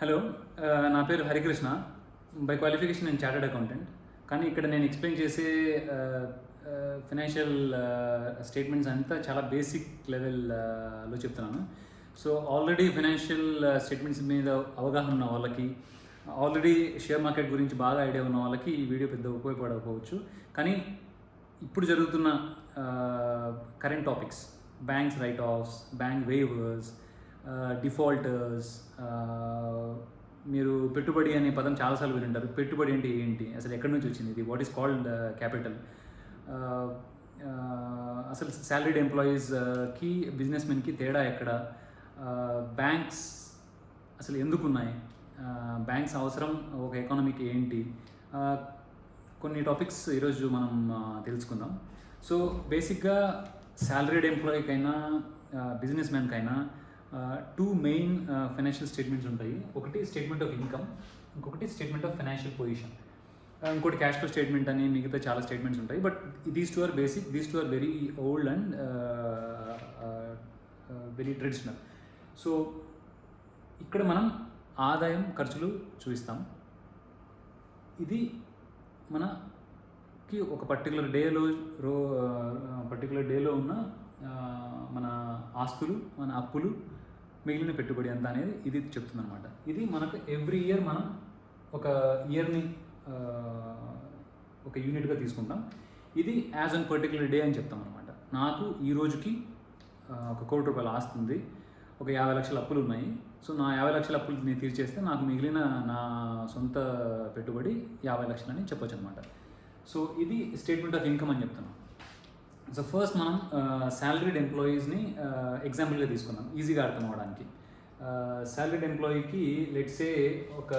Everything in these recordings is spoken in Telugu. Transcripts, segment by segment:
హలో, నా పేరు హరికృష్ణ. బై క్వాలిఫికేషన్ నేను చార్టర్డ్ అకౌంటెంట్. కానీ ఇక్కడ నేను ఎక్స్ప్లెయిన్ చేసే ఫినాన్షియల్ స్టేట్మెంట్స్ అంతా చాలా బేసిక్ లెవెల్లో చెప్తున్నాను. సో ఆల్రెడీ ఫినాన్షియల్ స్టేట్మెంట్స్ మీద అవగాహన ఉన్న వాళ్ళకి, ఆల్రెడీ షేర్ మార్కెట్ గురించి బాగా ఐడియా ఉన్న వాళ్ళకి ఈ వీడియో పెద్ద ఉపయోగపడకపోవచ్చు. కానీ ఇప్పుడు జరుగుతున్న current topics, banks right offs, bank weavers, defaulters, మీరు పెట్టుబడి అనే పదం చాలాసార్లు వింటారు. పెట్టుబడి అంటే ఏంటి, అసలు ఎక్కడి నుంచి వచ్చింది ఇది, వాట్ ఈస్ కాల్డ్ క్యాపిటల్, అసలు శాలరీడ్ ఎంప్లాయీస్కి బిజినెస్ మెన్కి తేడా ఎక్కడ, బ్యాంక్స్ అసలు ఎందుకు ఉన్నాయి, బ్యాంక్స్ అవసరం ఒక ఎకానమీకి ఏంటి, కొన్ని టాపిక్స్ ఈరోజు మనం తెలుసుకుందాం. సో బేసిక్గా శాలరీడ్ ఎంప్లాయీకైనా బిజినెస్ మ్యాన్కైనా టూ మెయిన్ ఫైనాన్షియల్ స్టేట్మెంట్స్ ఉంటాయి. ఒకటి స్టేట్మెంట్ ఆఫ్ ఇన్కమ్, ఇంకొకటి స్టేట్మెంట్ ఆఫ్ ఫైనాన్షియల్ పొజిషన్, ఇంకోటి క్యాష్ ఫ్లో స్టేట్మెంట్ అని మిగతా చాలా స్టేట్మెంట్స్ ఉంటాయి. But these two are basic, these two are very old and very traditional. So ఇక్కడ మనం ఆదాయం ఖర్చులు చూపిస్తాం. ఇది మనకి ఒక పర్టికులర్ డేలో ఉన్న మన ఆస్తులు, మన అప్పులు, మిగిలిన పెట్టుబడి ఎంత అనేది ఇది చెప్తుంది అనమాట. ఇది మనకు ఎవ్రీ ఇయర్ మనం ఒక ఇయర్ని ఒక యూనిట్గా తీసుకుంటాం. ఇది యాజ్ అన్ పర్టికులర్ డే అని చెప్తాం అనమాట. నాకు ఈ రోజుకి ఒక ₹1,00,00,000 ఆస్తి ఉంది, ఒక 50 లక్షల అప్పులు ఉన్నాయి. సో నా 50 లక్షల అప్పులు నేను తీర్చేస్తే నాకు మిగిలిన నా సొంత పెట్టుబడి 50 లక్షలు అని చెప్పొచ్చు అనమాట. సో ఇది స్టేట్మెంట్ ఆఫ్ ఇన్కమ్ అని చెప్తున్నాం. సో ఫస్ట్ మనం శాలరీడ్ ఎంప్లాయీస్ని ఎగ్జాంపుల్గా తీసుకుందాం ఈజీగా అర్థం అవ్వడానికి. శాలరీడ్ ఎంప్లాయీకి లెట్సే ఒక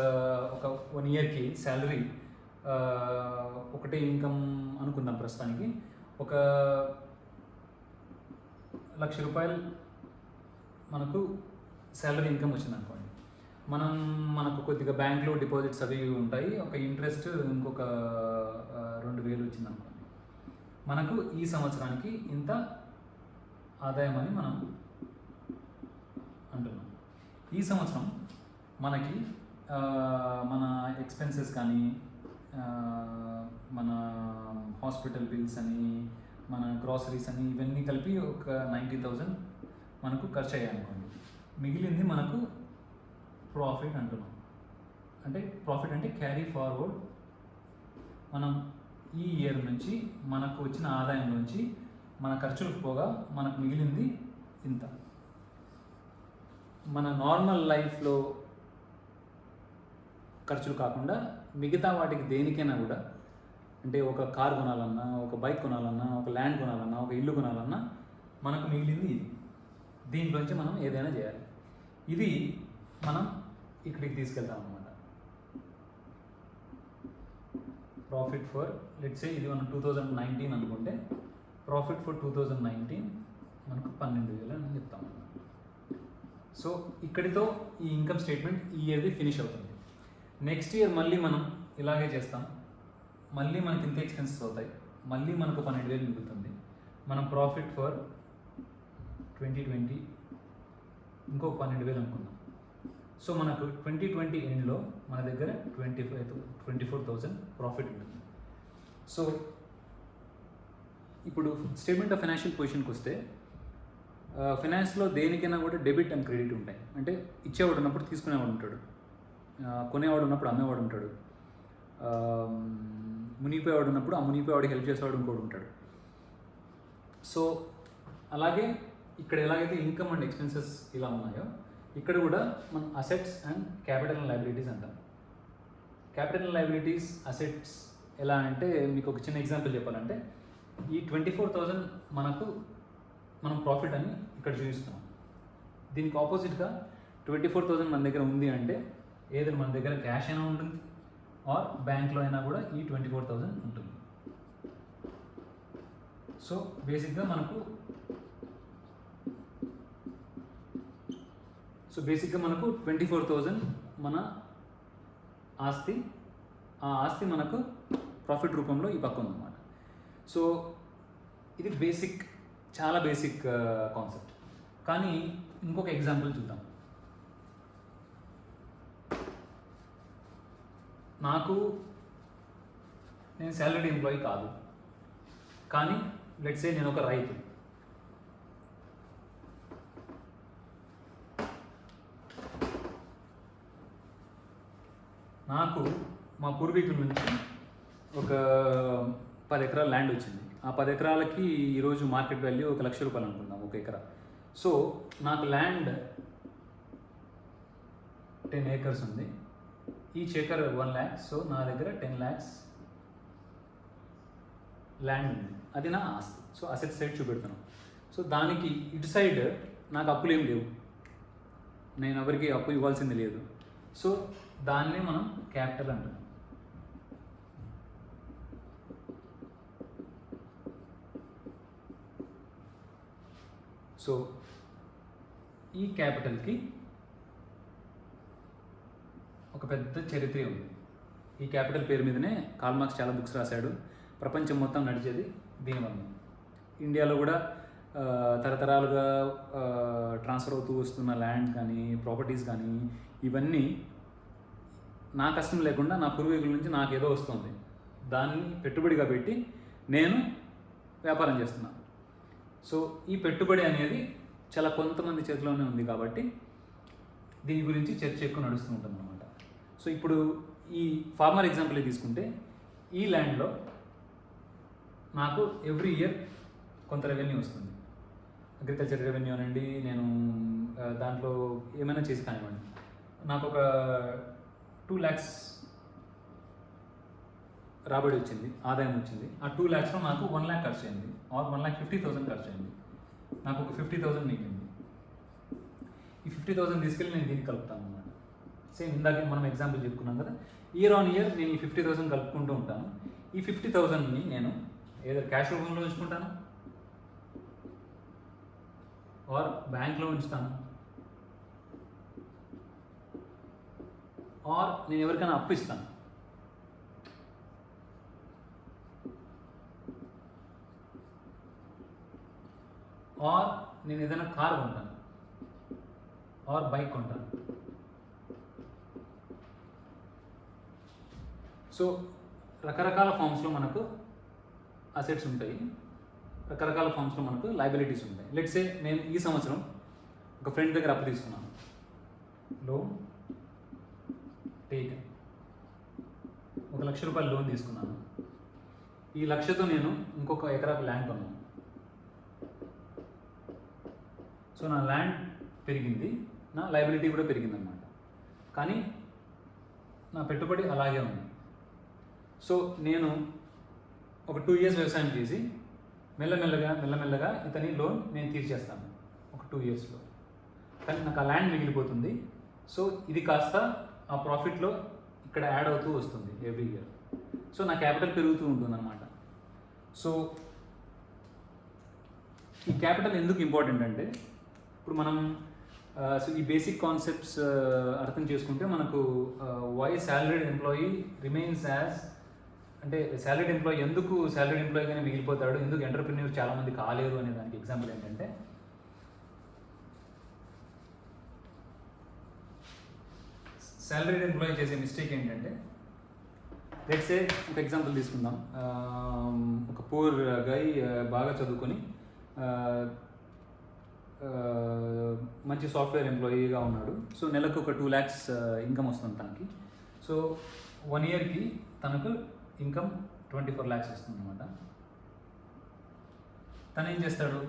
1 ఇయర్కి శాలరీ ఒకటే ఇన్కమ్ అనుకుందాం. ప్రస్తుతానికి ఒక ₹1,00,000 మనకు శాలరీ ఇన్కమ్ వచ్చింది అనుకోండి. మనకు కొద్దిగా బ్యాంక్లో డిపాజిట్స్ అవి ఉంటాయి, ఒక ఇంట్రెస్ట్ ఇంకొక 2,000 వచ్చింది అనుకోండి. మనకు ఈ సంవత్సరానికి ఇంత ఆదాయం అని మనం అంటున్నాం. ఈ సంవత్సరం మనకి మన ఎక్స్పెన్సెస్ కానీ, మన హాస్పిటల్ బిల్స్ అని, మన గ్రాసరీస్ అని, ఇవన్నీ కలిపి ఒక 90,000 మనకు ఖర్చు అయ్యాయి అనుకోండి. మిగిలింది మనకు ప్రాఫిట్ అంటున్నాం. అంటే ప్రాఫిట్ అంటే క్యారీ ఫార్వర్డ్, మనం ఈ ఇయర్ నుంచి మనకు వచ్చిన ఆదాయం నుంచి మన ఖర్చులకు పోగా మనకు మిగిలింది ఇంత. మన నార్మల్ లైఫ్లో ఖర్చులు కాకుండా మిగతా వాటికి దేనికైనా కూడా, అంటే ఒక కార్ కొనాలన్నా, ఒక బైక్ కొనాలన్నా, ఒక ల్యాండ్ కొనాలన్నా, ఒక ఇల్లు కొనాలన్నా మనకు మిగిలింది ఇది. దీంట్లోంచి మనం ఏదైనా చేయాలి. ఇది మనం ఇక్కడికి తీసుకెళ్తాం అన్నమాట. ప్రాఫిట్ ఫర్ లెట్స్ సే ఇది మనం 2019 అనుకుంటే, ప్రాఫిట్ ఫర్ 2019 మనకు 12,000 అని చెప్తాం అన్నమాట. సో ఇక్కడితో ఈ ఇన్కమ్ స్టేట్మెంట్ ఈ ఇయర్ది ఫినిష్ అవుతుంది. నెక్స్ట్ ఇయర్ మళ్ళీ మనం ఇలాగే చేస్తాం. మళ్ళీ మనకి ఇంత ఎక్స్పెన్సెస్ అవుతాయి, మళ్ళీ మనకు 12,000 మిగులుతుంది. మనం ప్రాఫిట్ ఫర్ 2020 ఇంకో 12,000 అనుకుందాం. సో మనకు 2020 ఎండ్లో మన దగ్గర 24,000 ప్రాఫిట్ ఉంటుంది. సో ఇప్పుడు స్టేట్మెంట్ ఆఫ్ ఫైనాన్షియల్ పొజిషన్కి వస్తే, ఫైనాన్స్లో దేనికైనా కూడా డెబిట్ అండ్ క్రెడిట్ ఉంటాయి. అంటే ఇచ్చేవాడు ఉన్నప్పుడు తీసుకునేవాడు ఉంటాడు, కొనేవాడు ఉన్నప్పుడు అమ్మేవాడు ఉంటాడు, మునిగిపోయేవాడు ఉన్నప్పుడు ఆ మునిగిపోయేవాడికి హెల్ప్ చేసేవాడు ఇంకోటి ఉంటాడు. సో అలాగే ఇక్కడ ఎలాగైతే ఇన్కమ్ అండ్ ఎక్స్పెన్సెస్ ఇలా ఉన్నాయో, ఇక్కడ కూడా మనం assets and capital and liabilities అంటాం. క్యాపిటల్ అండ్ లయబిలిటీస్, అసెట్స్ ఎలా అంటే, మీకు ఒక చిన్న ఎగ్జాంపుల్ చెప్పాలంటే, ఈ 24,000 మనం ప్రాఫిట్ అని ఇక్కడ చూపిస్తున్నాం. దీనికి ఆపోజిట్గా 24,000 మన దగ్గర ఉంది అంటే, ఏదైనా మన దగ్గర క్యాష్ అయినా ఉంటుంది ఆర్ బ్యాంక్లో అయినా కూడా ఈ 24,000 ఉంటుంది. సో బేసిక్గా మనకు సో బేసిక్గా మనకు 24,000 మన ఆస్తి, ఆ ఆస్తి మనకు ప్రాఫిట్ రూపంలో ఈ పక్క ఉందన్నమాట. సో ఇది బేసిక్, చాలా బేసిక్ కాన్సెప్ట్. కానీ ఇంకొక ఎగ్జాంపుల్ చూద్దాం. నేను శాలరీడ్ ఎంప్లాయీ కాదు, కానీ లెట్స్ సే నేను ఒక రైతు. నాకు మా పూర్వీకుల నుంచి ఒక 10 ఎకరాల ల్యాండ్ వచ్చింది. ఆ 10 ఎకరాలకి ఈరోజు మార్కెట్ వాల్యూ 1 లక్ష రూపాయలు అనుకుందాం ఒక ఎకరా. సో నాకు ల్యాండ్ 10 acres ఉంది. Each acre 1 lakh. సో నా దగ్గర 10 lakhs ల్యాండ్ ఉంది, అది నా ఆస్తి. సో అసెట్ సైడ్ చూపెడుతున్నాం. సో దానికి ఇటు సైడ్ నాకు అప్పులు ఏం లేవు, నేను ఎవరికి అప్పు ఇవ్వాల్సింది లేదు. సో దాన్నే మనం క్యాపిటల్ అంటాం. సో ఈ క్యాపిటల్కి ఒక పెద్ద చరిత్ర ఉంది. ఈ క్యాపిటల్ పేరు మీదనే కార్ల్ మార్క్స్ చాలా బుక్స్ రాశాడు. ప్రపంచం మొత్తం నడిచేది దీనివల్ల. ఇండియాలో కూడా తరతరాలుగా ట్రాన్స్ఫర్ అవుతూ వస్తున్న ల్యాండ్ కానీ ప్రాపర్టీస్ కానీ ఇవన్నీ నా కష్టం లేకుండా నా పూర్వీకుల నుంచి నాకు ఏదో వస్తుంది, దాన్ని పెట్టుబడిగా పెట్టి నేను వ్యాపారం చేస్తున్నాను. సో ఈ పెట్టుబడి అనేది చాలా కొంతమంది చేతిలోనే ఉంది కాబట్టి దీని గురించి చర్చ ఎక్కువ నడుస్తూ ఉంటుంది అన్నమాట. సో ఇప్పుడు ఈ ఫార్మర్ ఎగ్జాంపుల్ తీసుకుంటే ఈ ల్యాండ్లో నాకు ఎవ్రీ ఇయర్ కొంత రెవెన్యూ వస్తుంది. అగ్రికల్చర్ రెవెన్యూ అనండి, నేను దాంట్లో ఏమైనా చేసి కానివ్వండి, నాకు ఒక 2 lakhs రాబడి వచ్చింది, ఆదాయం వచ్చింది. ఆ 2 lakhsలో నాకు 1 lakh ఖర్చు అయింది, ఆర్ 1,50,000 ఖర్చు అయింది. నాకు ఒక 50,000 మిగిలింది. ఈ 50,000 తీసుకెళ్ళి నేను దీనికి కలుపుతాను అన్నమాట. సేమ్ ఇందాక మనం ఎగ్జాంపుల్ చెప్పుకున్నాం కదా, ఇయర్ ఆన్ ఇయర్ నేను ఈ 50,000 కలుపుకుంటూ ఉంటాను. ఈ 50,000ని నేను ఏదో క్యాష్ రూపంలో ఉంచుకుంటాను, ఆర్ బ్యాంక్లో ఉంచుతాను, ఆర్ నేను ఎవరికైనా అప్పు ఇస్తాను. ఆర్ నేను ఏదైనా కార్ కొంటాను, ఆర్ బైక్ కొంటాను. సో రకరకాల ఫామ్స్లో మనకు అసెట్స్ ఉంటాయి, రకరకాల ఫామ్స్లో మనకు లయబిలిటీస్ ఉంటాయి. లెట్స్ సే నేను ఈ సంవత్సరం ఒక ఫ్రెండ్ దగ్గర అప్పు తీసుకున్నాను, లోన్ టేక్ 1 లక్ష రూపాయలు లోన్ తీసుకున్నాను. ఈ లక్షతో నేను ఇంకొక ఎకరాకు ల్యాండ్ కొన్నాను. సో నా ల్యాండ్ పెరిగింది, నా లయబిలిటీ కూడా పెరిగింది అన్నమాట. కానీ నా పెట్టుబడి అలాగే ఉంది. సో నేను ఒక 2 years వ్యవసాయం చేసి మెల్లమెల్లగా ఇతని లోన్ నేను తీర్చేస్తాను ఒక 2 yearsలో. కానీ నాకు ఆ ల్యాండ్ మిగిలిపోతుంది. సో ఇది కాస్త ఆ ప్రాఫిట్లో ఇక్కడ యాడ్ అవుతూ వస్తుంది ఎవ్రీ ఇయర్. సో నా క్యాపిటల్ పెరుగుతూ ఉంటుంది అన్నమాట. సో ఈ క్యాపిటల్ ఎందుకు ఇంపార్టెంట్ అంటే, ఇప్పుడు మనం సో ఈ బేసిక్ కాన్సెప్ట్స్ అర్థం చేసుకుంటే మనకు why salaried employee remains as, అంటే సాలరీడ్ ఎంప్లాయీ ఎందుకు సాలరీడ్ ఎంప్లాయీగానే మిగిలిపోతాడు, ఎందుకు ఎంటర్ప్రెన్యూర్ చాలామంది కాలేరు అనే దానికి ఎగ్జాంపుల్ ఏంటంటే, సాలరీడ్ ఎంప్లాయీ చేసే మిస్టేక్ ఏంటంటే, లెట్స్ సే ఒక ఎగ్జాంపుల్ తీసుకుందాం. ఒక పూర్ గై బాగా చదువుకొని మంచి సాఫ్ట్వేర్ ఎంప్లాయీగా ఉన్నాడు. సో నెలకు ఒక 2 lakhs ఇన్కమ్ వస్తుంది తనకి. సో 1 yearకి తనకు ఇన్కమ్ 24 lakhs వస్తుంది అనమాట. తను ఏం చేస్తాడు,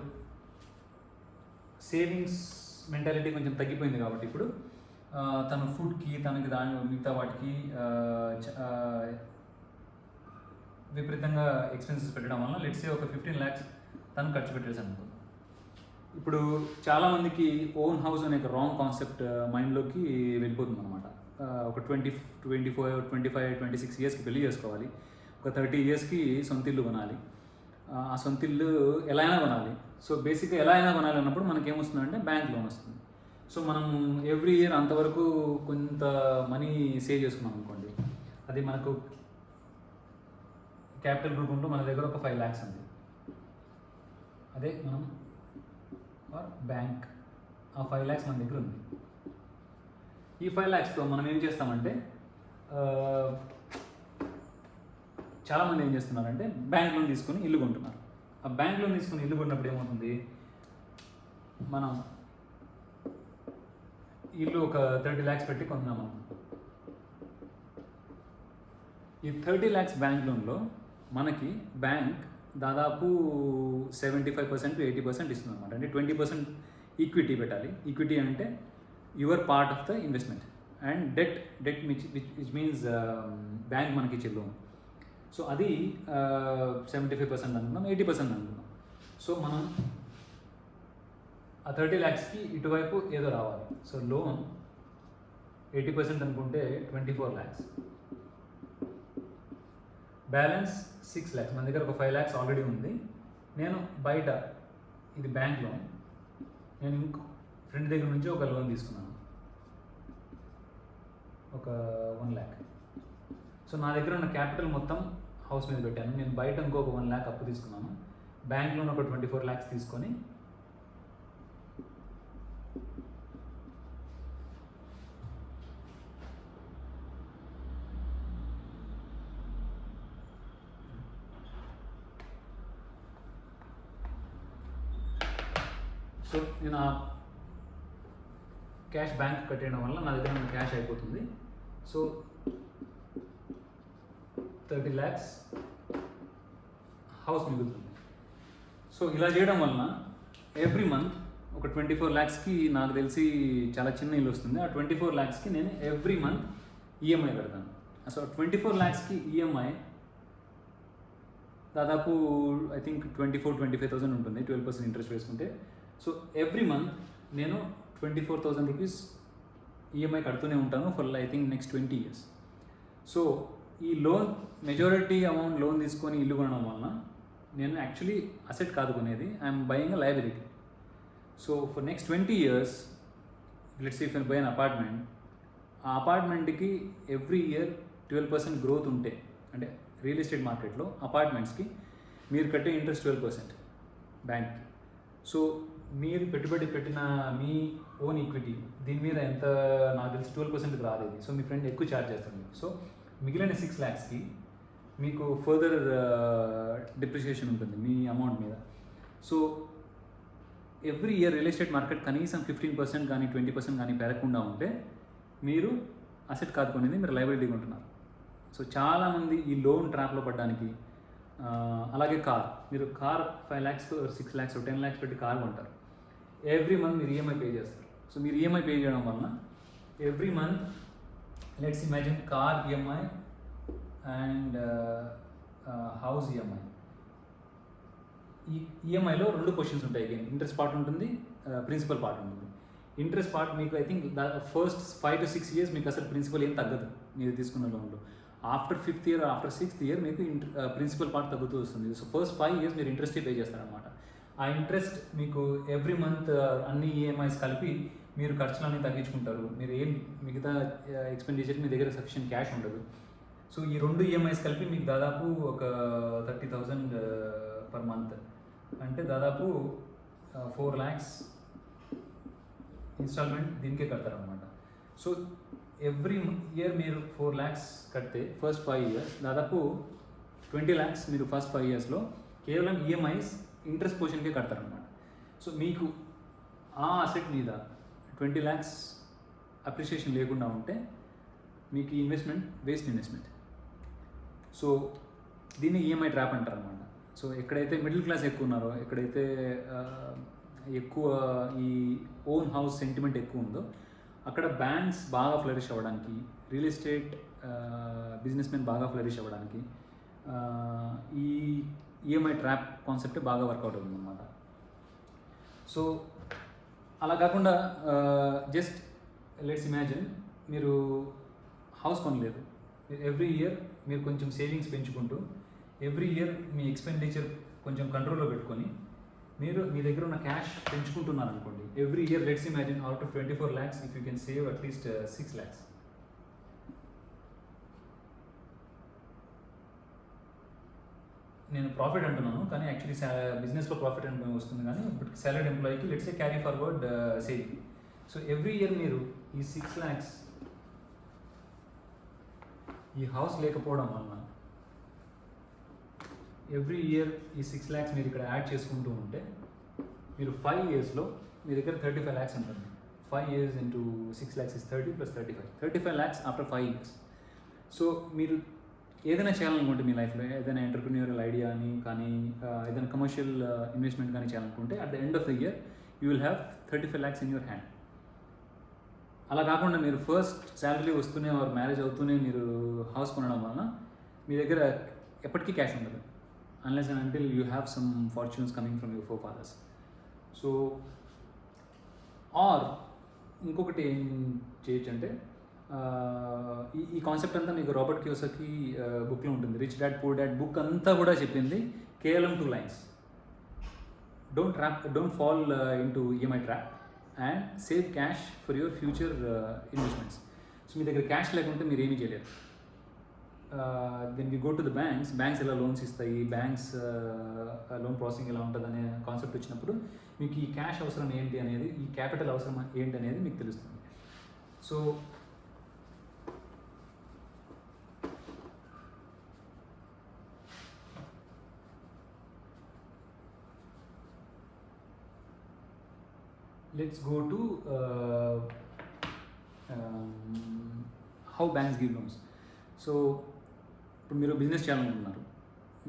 సేవింగ్స్ మెంటాలిటీ కొంచెం తగ్గిపోయింది కాబట్టి ఇప్పుడు తను ఫుడ్కి, తనకి మిగతా వాటికి విపరీతంగా ఎక్స్పెన్సెస్ పెట్టడం వల్ల లెట్స్ సే ఒక 15 lakhs తను ఖర్చు పెట్టేసాను అనుకో. ఇప్పుడు చాలామందికి ఓన్ హౌస్ అనే ఒక రాంగ్ కాన్సెప్ట్ మైండ్లోకి వెళ్ళిపోతుంది అనమాట. ఒక 24, 25, 26 yearsకి పెళ్లి చేసుకోవాలి, ఒక 30 yearsకి సొంత ఇల్లు కొనాలి. ఆ సొంత ఇల్లు ఎలా అయినా కొనాలి. సో బేసిక్గా ఎలా అయినా కొనాలి అన్నప్పుడు మనకి ఏమొస్తుందంటే బ్యాంక్ లోన్ వస్తుంది. సో మనం ఎవ్రీ ఇయర్ అంతవరకు కొంత మనీ సేవ్ చేసుకున్నాం అనుకోండి, అది మనకు క్యాపిటల్ రూపంలో మన దగ్గర ఒక 5 lakhs ఉంది. అదే మనం బ్యాంక్ ఆ 5 lakhs మన దగ్గర ఉంది. ఈ 5 lakhsతో మనం ఏం చేస్తామంటే చాలామంది ఏం చేస్తున్నారంటే బ్యాంక్ లోన్ తీసుకొని ఇల్లు కొంటున్నారు. ఆ బ్యాంక్ లోన్ తీసుకొని ఇల్లు కొన్నప్పుడు ఏమవుతుంది, మనం ఇల్లు ఒక 30 lakhs పెట్టి కొందాము. ఈ 30 lakhs బ్యాంక్ లోన్లో మనకి బ్యాంక్ దాదాపు 75% to 80% ఇస్తుంది అనమాట. అంటే 20% ఈక్విటీ పెట్టాలి. ఈక్విటీ అంటే your part of the investment, and debt which means bank మనకి ఇచ్చే లోన్. సో అది 75% అనుకున్నాం, 80% అనుకున్నాం. సో మనం ఆ 30 lakhsకి ఇటువైపు ఏదో రావాలి. సో లోన్ 80% అనుకుంటే 24 lakhs, బ్యాలెన్స్ 6 lakhs. మన దగ్గర ఒక 5 lakhs ఆల్రెడీ ఉంది. నేను బయట, ఇది బ్యాంక్ లోన్, నేను ఇంకో ఫ్రెండ్ దగ్గర నుంచి ఒక లోన్ తీసుకున్నాను, ఒక 1 lakh. సో నా దగ్గర ఉన్న క్యాపిటల్ మొత్తం హౌస్ మీద పెట్టాను. నేను బయట ఇంకొక 1 lakh అప్పు తీసుకున్నాను. బ్యాంక్ లోన్ ఒక 24 lakhs తీసుకొని సో నేను ఆ క్యాష్ బ్యాంక్ కట్టేయడం వల్ల నా దగ్గర ఉన్న క్యాష్ అయిపోతుంది. సో 30 lakhs హౌస్ మిగులుతుంది. సో ఇలా చేయడం వలన ఎవ్రీ మంత్ ఒక 24 lakhsకి నాకు తెలిసి చాలా చిన్న ఇల్లు వస్తుంది. ఆ 24 lakhsకి నేను ఎవ్రీ మంత్ ఈఎంఐ కడతాను. సో 24 lakhsకి ఈఎంఐ దాదాపు ఐ థింక్ 24,000-25,000 ఉంటుంది, 12% ఇంట్రెస్ట్ వేసుకుంటే. సో ఎవ్రీ మంత్ నేను 24,000 రూపీస్ ఈఎంఐ కడుతూనే ఉంటాను for I think next 20 years. So ఈ లోన్ మెజారిటీ అమౌంట్ లోన్ తీసుకొని ఇల్లు కొనడం వలన నేను యాక్చువల్లీ అసెట్ కాదు కొనేది, I'm buying a liability. So for next 20 years, let's say if I by an apartment, ఆ అపార్ట్మెంట్కి ఎవ్రీ ఇయర్ 12% గ్రోత్ ఉంటే, అంటే రియల్ ఎస్టేట్ మార్కెట్లో అపార్ట్మెంట్స్కి మీరు కట్టే ఇంట్రెస్ట్ 12% బ్యాంక్కి. సో మీరు పెట్టుబడి పెట్టిన మీ ఓన్ ఈక్విటీ దీని మీద ఎంత, నాకు తెలిసి 12% రాలేదు. సో మీ ఫ్రెండ్ ఎక్కువ ఛార్జ్ చేస్తారు మీకు. సో మిగిలిన 6 lakhsకి మీకు ఫర్దర్ డిప్రిషియేషన్ ఉంటుంది మీ అమౌంట్ మీద. So every year real estate market కనీసం 15% కానీ 20% కానీ పెరగకుండా ఉంటే మీరు అసెట్ కాదుకునేది మీరు లయబిలిటీ ఉంటున్నారు. సో చాలామంది ఈ లోన్ ట్రాప్లో పడడానికి, అలాగే కార్, మీరు కార్ 5 lakhs 6 lakhs 10 lakhs పెట్టి కార్ కొంటారు. ఎవ్రీ మంత్ మీరు ఈఎంఐ పే చేస్తారు. సో మీరు ఈఎంఐ పే చేయడం వలన every month let's imagine car EMI and house EMI. ఈ ఈఎంఐలో 2 క్వశ్చన్స్ ఉంటాయి. అగైన్ ఇంట్రెస్ట్ పార్ట్ ఉంటుంది, ప్రిన్సిపల్ పార్ట్ ఉంటుంది. ఇంట్రెస్ట్ పార్ట్ మీకు I think first 5 to 6 years మీకు అసలు ప్రిన్సిపల్ ఏం తగ్గదు మీరు తీసుకున్న లోన్లో. After 5th year, after 6th year మీకు ప్రిన్సిపల్ పార్ట్ తగ్గుతూ వస్తుంది. సో ఫస్ట్ 5 years మీరు ఇంట్రెస్టే పే చేస్తారనమాట. ఆ ఇంట్రెస్ట్ మీకు ఎవ్రీ మంత్ అన్ని ఈఎంఐస్ కలిపి మీరు ఖర్చులన్నీ తగ్గించుకుంటారు. మీరు ఏం మిగతా ఎక్స్పెండిచర్ మీ దగ్గర సఫిషియెంట్ క్యాష్ ఉండదు. సో ఈ 2 ఈఎంఐస్ కలిపి మీకు దాదాపు ఒక 30,000 పర్ మంత్, అంటే దాదాపు 4 lakhs ఇన్స్టాల్మెంట్ దీనికే కడతారనమాట. సో ఎవ్రీ ఇయర్ మీరు 4 lakhs కడితే ఫస్ట్ 5 years దాదాపు 20 lakhs మీరు ఫస్ట్ 5 yearsలో కేవలం ఈఎంఐస్ ఇంట్రెస్ట్ పోర్షన్కే కడతారనమాట. సో మీకు ఆ అసెట్ మీద 20 lakhs అప్రిషియేషన్ లేకుండా ఉంటే మీకు ఈ ఇన్వెస్ట్మెంట్ వేస్ట్ ఇన్వెస్ట్మెంట్. సో దీన్ని ఈఎంఐ ట్రాప్ అంటారు అనమాట. సో ఎక్కడైతే మిడిల్ క్లాస్ ఎక్కువ ఉన్నారో, ఎక్కడైతే ఎక్కువ ఈ ఓన్ హౌస్ సెంటిమెంట్ ఎక్కువ ఉందో అక్కడ బ్యాంక్స్ బాగా ఫ్లరిష్ అవ్వడానికి, రియల్ ఎస్టేట్ బిజినెస్ మెన్ బాగా ఫ్లరిష్ అవ్వడానికి ఈ ఈఎంఐ ట్రాప్ కాన్సెప్ట్ బాగా వర్కౌట్ అవుతుంది అనమాట. సో అలా కాకుండా జస్ట్ లెట్స్ ఇమాజిన్ మీరు హౌస్ కొనలేదు, ఎవ్రీ ఇయర్ మీరు కొంచెం సేవింగ్స్ పెంచుకుంటూ ఎవ్రీ ఇయర్ మీ ఎక్స్పెండిచర్ కొంచెం కంట్రోల్లో పెట్టుకొని మీరు మీ దగ్గర ఉన్న క్యాష్ పెంచుకుంటున్నారు అనుకోండి. Every year let's imagine out of 24 lakhs if you can save at least 6 lakhs. నేను ప్రాఫిట్ అంటున్నాను కానీ యాక్చువల్లీ బిజినెస్లో ప్రాఫిట్ అంటే వస్తుంది, కానీ ఇప్పుడు సాలరీడ్ ఎంప్లాయీకి let's a carry forward saving. So every year మీరు ఈ 6 lakhs ఈ హౌస్ లేకపోవడం వలన ఎవ్రీ ఇయర్ ఈ 6 lakhs మీరు ఇక్కడ యాడ్ చేసుకుంటూ ఉంటే మీరు 5 yearsలో మీ దగ్గర 35 lakhs ఉంటుంది. 5 years into 6 lakhs is 30 plus 35 lakhs after 5 years. So మీరు ఏదైనా చేయాలనుకుంటే మీ లైఫ్లో ఏదైనా ఎంటర్ప్రిన్యూరల్ ఐడియా అని కానీ ఏదైనా కమర్షియల్ ఇన్వెస్ట్మెంట్ కానీ చేయాలనుకుంటే at the end of the year you will have 35 lakhs in your hand. అలా కాకుండా మీరు ఫస్ట్ శాలరీ వస్తూనే ఆర్ మ్యారేజ్ అవుతూనే మీరు హౌస్ కొనడం వలన మీ దగ్గర ఎప్పటికీ క్యాష్ ఉండదు unless and until you have some fortunes coming from your forefathers. So or ఇంకొకటి ఏం చేయొచ్చు అంటే ఈ కాన్సెప్ట్ అంతా మీకు రాబర్ట్ కియోసాకి బుక్లో ఉంటుంది. Rich Dad Poor Dad book అంతా కూడా చెప్పింది కేవలం 2 lines. Don't fall into EMI trap and save cash for your future investments. So మీ దగ్గర క్యాష్ లేకుంటే మీరు ఏమీ చేయలేరు. Then you go to the banks ఎలా లోన్స్ ఇస్తాయి, బ్యాంక్స్ లోన్ ప్రాసెసింగ్ ఎలా ఉంటుంది అనే కాన్సెప్ట్ వచ్చినప్పుడు మీకు ఈ క్యాష్ అవసరం ఏంటి అనేది, ఈ క్యాపిటల్ అవసరం ఏంటి అనేది మీకు తెలుస్తుంది. So let's go to how banks give loans. So ఇప్పుడు మీరు బిజినెస్ చేయాలనుకుంటున్నారు.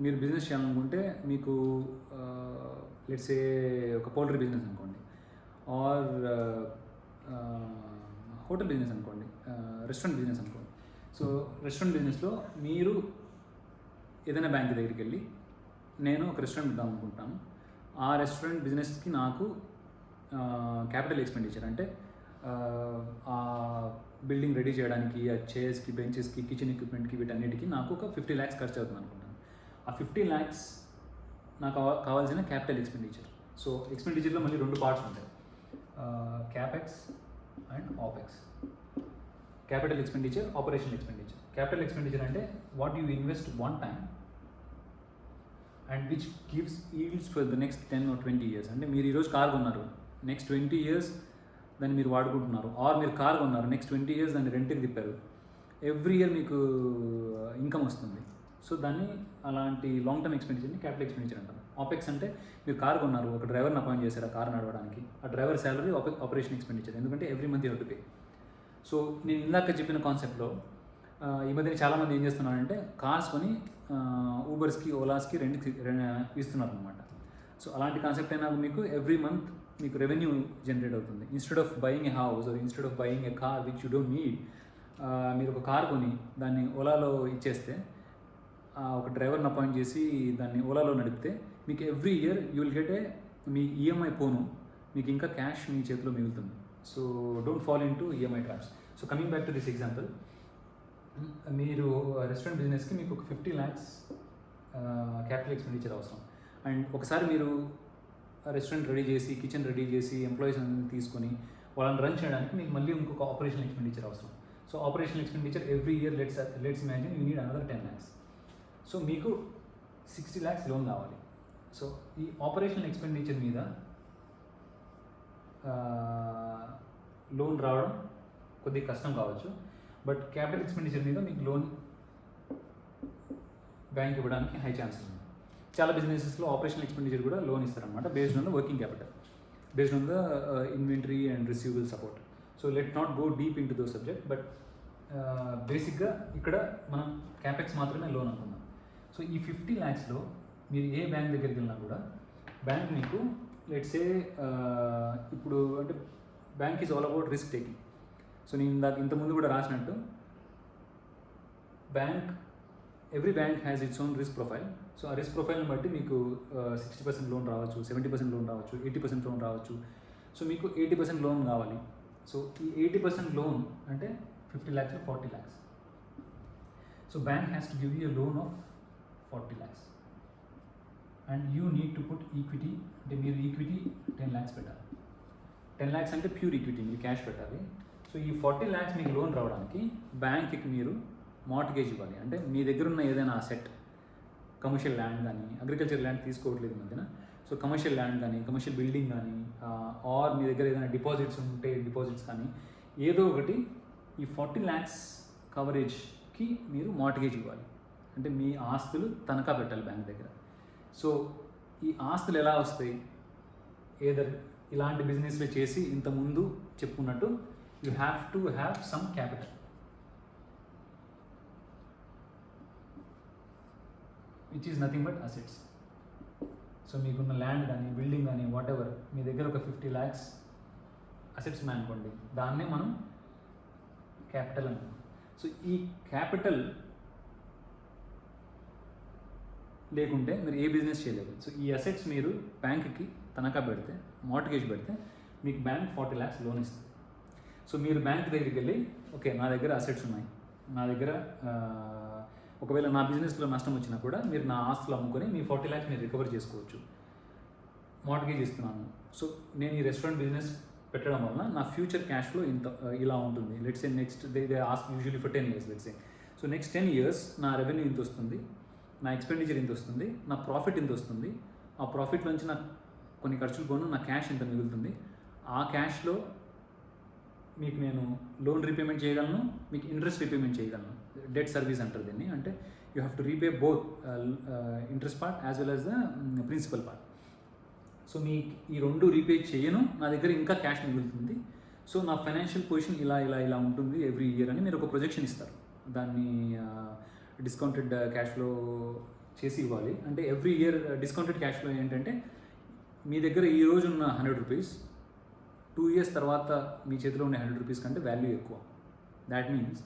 మీరు బిజినెస్ చేయాలనుకుంటే మీకు లెట్స్ సే ఒక పౌల్ట్రీ బిజినెస్ అనుకోండి, ఆర్ హోటల్ బిజినెస్ అనుకోండి, రెస్టారెంట్ బిజినెస్ అనుకోండి. సో రెస్టారెంట్ బిజినెస్లో మీరు ఏదైనా బ్యాంక్ దగ్గరికి వెళ్ళి నేను ఒక రెస్టారెంట్ ఇద్దాం అనుకుంటాను, ఆ రెస్టారెంట్ బిజినెస్కి నాకు క్యాపిటల్ ఎక్స్పెండిచర్ అంటే ఆ బిల్డింగ్ రెడీ చేయడానికి, ఆ చైర్స్కి, బెంచెస్కి, కిచెన్ ఎక్విప్మెంట్కి, వీటన్నిటికీ నాకు ఒక 50 lakhs ఖర్చు అవుతుంది అనుకుంటాను. ఆ 50 lakhs నాకు కావాల్సిన క్యాపిటల్ ఎక్స్పెండిచర్. సో ఎక్స్పెండిచర్లో మళ్ళీ 2 parts ఉంటాయి, capex and opex. Capital expenditure, operational expenditure. Capital expenditure అంటే what you invest one time and which gives yields for the next 10 or 20 years. అంటే మీరు ఈరోజు కార్ కొన్నారు, నెక్స్ట్ 20 years దాన్ని మీరు వాడుకుంటున్నారు, ఆర్ మీరు కార్ కొన్నారు, నెక్స్ట్ 20 years దాన్ని రెంట్కి తిప్పారు, ఎవ్రీ ఇయర్ మీకు ఇన్కమ్ వస్తుంది. సో దాన్ని అలాంటి లాంగ్ టర్మ్ ఎక్స్పెండిచర్ని క్యాపిటల్ ఎక్స్పెండిచర్ అంటారు. ఆపెక్స్ అంటే మీరు కార్ కొన్నారు, ఒక డ్రైవర్ని అపాయింట్ చేశారు ఆ కార్ నడవడానికి, ఆ డ్రైవర్ శాలరీ ఆపరేషన్ ఎక్స్పెండిచర్, ఎందుకంటే every month you have to pay. So నేను ఇందాక చెప్పిన కాన్సెప్ట్లో ఈ మధ్య చాలామంది ఏం చేస్తున్నారంటే కార్స్ కొని ఊబర్స్కి, ఓలాస్కి రెంట్కి ఇస్తున్నారు అనమాట. సో అలాంటి కాన్సెప్ట్ అయినా మీకు ఎవ్రీ మంత్ మీకు రెవెన్యూ జనరేట్ అవుతుంది. Instead of buying a house or instead of buying a car which you don't need, మీరు ఒక కార్ కొని దాన్ని ఓలాలో ఇచ్చేస్తే, ఒక డ్రైవర్ని అపాయింట్ చేసి దాన్ని ఓలాలో నడిపితే మీకు every year you will get మీ ఈఎంఐ పోను మీకు ఇంకా క్యాష్ మీ చేతిలో మిగులుతుంది. So don't fall in to EMI traps. So coming back to this example, మీరు రెస్టారెంట్ బిజినెస్కి మీకు ఒక 50 lakhs క్యాపిటల్ ఎక్స్పెండిచర్ అవసరం. అండ్ ఒకసారి మీరు రెస్టారెంట్ రెడీ చేసి, కిచెన్ రెడీ చేసి, ఎంప్లాయీస్ అన్ని తీసుకొని వాళ్ళని రన్ చేయడానికి మీకు మళ్ళీ ఇంకొక ఆపరేషనల్ ఎక్స్పెండిచర్ అవసరం. So operational expenditure every year let's imagine you need another 10 lakhs. So మీకు 60 lakhs లోన్ కావాలి. సో ఈ ఆపరేషనల్ ఎక్స్పెండిచర్ మీద లోన్ రావడం కొద్దిగా కష్టం కావచ్చు, బట్ క్యాపిటల్ ఎక్స్పెండిచర్ మీద మీకు లోన్ బ్యాంక్ ఇవ్వడానికి హై ఛాన్సెస్ ఉంది. చాలా బిజినెసెస్లో ఆపరేషనల్ ఎక్స్పెండిచర్ కూడా లోన్ ఇస్తారనమాట, based on the working capital, based on the inventory and receivable support. So let not go deep in to though subject, but బేసిక్గా ఇక్కడ మనం క్యాపెక్స్ మాత్రమే లోన్ అనుకున్నాం. సో ఈ 50 lakhsలో మీరు ఏ బ్యాంక్ దగ్గరికి వెళ్ళినా కూడా బ్యాంక్ మీకు లెట్సే ఇప్పుడు అంటే bank is all about risk taking. So నేను ఇంతకుముందు కూడా రాసినట్టు every bank has its own risk profile. So ఆ రిస్క్ ప్రొఫైల్ని బట్టి మీకు 60% లోన్ రావచ్చు, 70% లోన్ రావచ్చు, 80% లోన్ రావచ్చు. సో మీకు 80% లోన్ కావాలి. సో ఈ 80% లోన్ అంటే 50 lakhs 40 lakhs. So bank has to give you a loan of 40 lakhs and you need to put equity. అంటే మీరు ఈక్విటీ 10 lakhs పెట్టాలి. 10 lakhs అంటే ప్యూర్ ఈక్విటీ, మీరు క్యాష్ పెట్టాలి. సో ఈ 40 lakhs మీకు లోన్ రావడానికి బ్యాంక్కి మీరు మార్ట్గేజ్ ఇవ్వాలి. అంటే మీ దగ్గర ఉన్న ఏదైనా అసెట్, కమర్షియల్ ల్యాండ్ కానీ, అగ్రికల్చర్ ల్యాండ్ తీసుకోవట్లేదు మధ్యన, సో కమర్షియల్ ల్యాండ్ కానీ, కమర్షియల్ బిల్డింగ్ కానీ, ఆర్ మీ దగ్గర ఏదైనా డిపాజిట్స్ ఉంటే డిపాజిట్స్ కానీ, ఏదో ఒకటి ఈ 40 lakhs కవరేజ్కి మీరు మార్ట్గేజ్ ఇవ్వాలి. అంటే మీ ఆస్తులు తనఖా పెట్టాలి బ్యాంక్ దగ్గర. సో ఈ ఆస్తులు ఎలా వస్తాయి? ఏదర్ ఇలాంటి బిజినెస్లు చేసి ఇంతకుముందు చెప్పుకున్నట్టు you have to have some capital, which is nothing but assets. So మీకున్న ల్యాండ్ కానీ బిల్డింగ్ కానీ వాట్ ఎవర్, మీ దగ్గర ఒక 50 lakhs అసెట్స్ ఉన్నాయనుకోండి, దాన్నే మనం క్యాపిటల్ అంటాం. సో ఈ క్యాపిటల్ లేకుంటే మీరు ఏ బిజినెస్ చేయలేరు. సో ఈ అసెట్స్ మీరు బ్యాంక్కి తనఖా పెడితే, మార్టిగేజ్ పెడితే మీకు బ్యాంక్ 40 lakhs లోన్ ఇస్తుంది. సో మీరు బ్యాంక్ దగ్గరికి వెళ్ళి, ఓకే నా దగ్గర అసెట్స్ ఉన్నాయి, నా దగ్గర ఒకవేళ నా బిజినెస్లో నష్టం వచ్చినా కూడా మీరు నా ఆస్తులు అమ్ముకొని మీ 40 lakhs మీరు రికవర్ చేసుకోవచ్చు, మార్టిగేజ్ ఇస్తున్నాను. సో నేను ఈ రెస్టారెంట్ బిజినెస్ పెట్టడం వలన నా ఫ్యూచర్ క్యాష్ ఫ్లో ఇంత ఇలా ఉంటుంది. Let's say next they ask usually for 10 years. Let's say so next 10 years నా రెవెన్యూ ఇంత వస్తుంది, నా ఎక్స్పెండిచర్ ఇంత వస్తుంది, నా ప్రాఫిట్ ఇంత వస్తుంది. ఆ ప్రాఫిట్ నుంచి నాకు కొన్ని ఖర్చులు పోను, నా క్యాష్ ఇంత మిగులుతుంది. ఆ క్యాష్లో మీకు నేను లోన్ రీపేమెంట్ చేయగలను, మీకు ఇంట్రెస్ట్ రీపేమెంట్ చేయగలను. డెట్ సర్వీస్ అంటారు దీన్ని. అంటే you have to repay both interest part as well as the principal part. So మీ ఈ రెండు రీపే చేయను, నా దగ్గర ఇంకా క్యాష్ మిగులుతుంది. సో నా ఫైనాన్షియల్ పొజిషన్ ఇలా ఇలా ఇలా ఉంటుంది ఎవ్రీ ఇయర్ అని మీరు ఒక ప్రొజెక్షన్ ఇస్తారు. దాన్ని డిస్కౌంటెడ్ క్యాష్ ఫ్లో చేసి ఇవ్వాలి. అంటే every year discounted cash flow ఏంటంటే మీ దగ్గర ఈ రోజు ఉన్న 100 rupees 2 years తర్వాత మీ చేతిలో ఉన్న 100 rupees కంటే వాల్యూ ఎక్కువ. దాట్ మీన్స్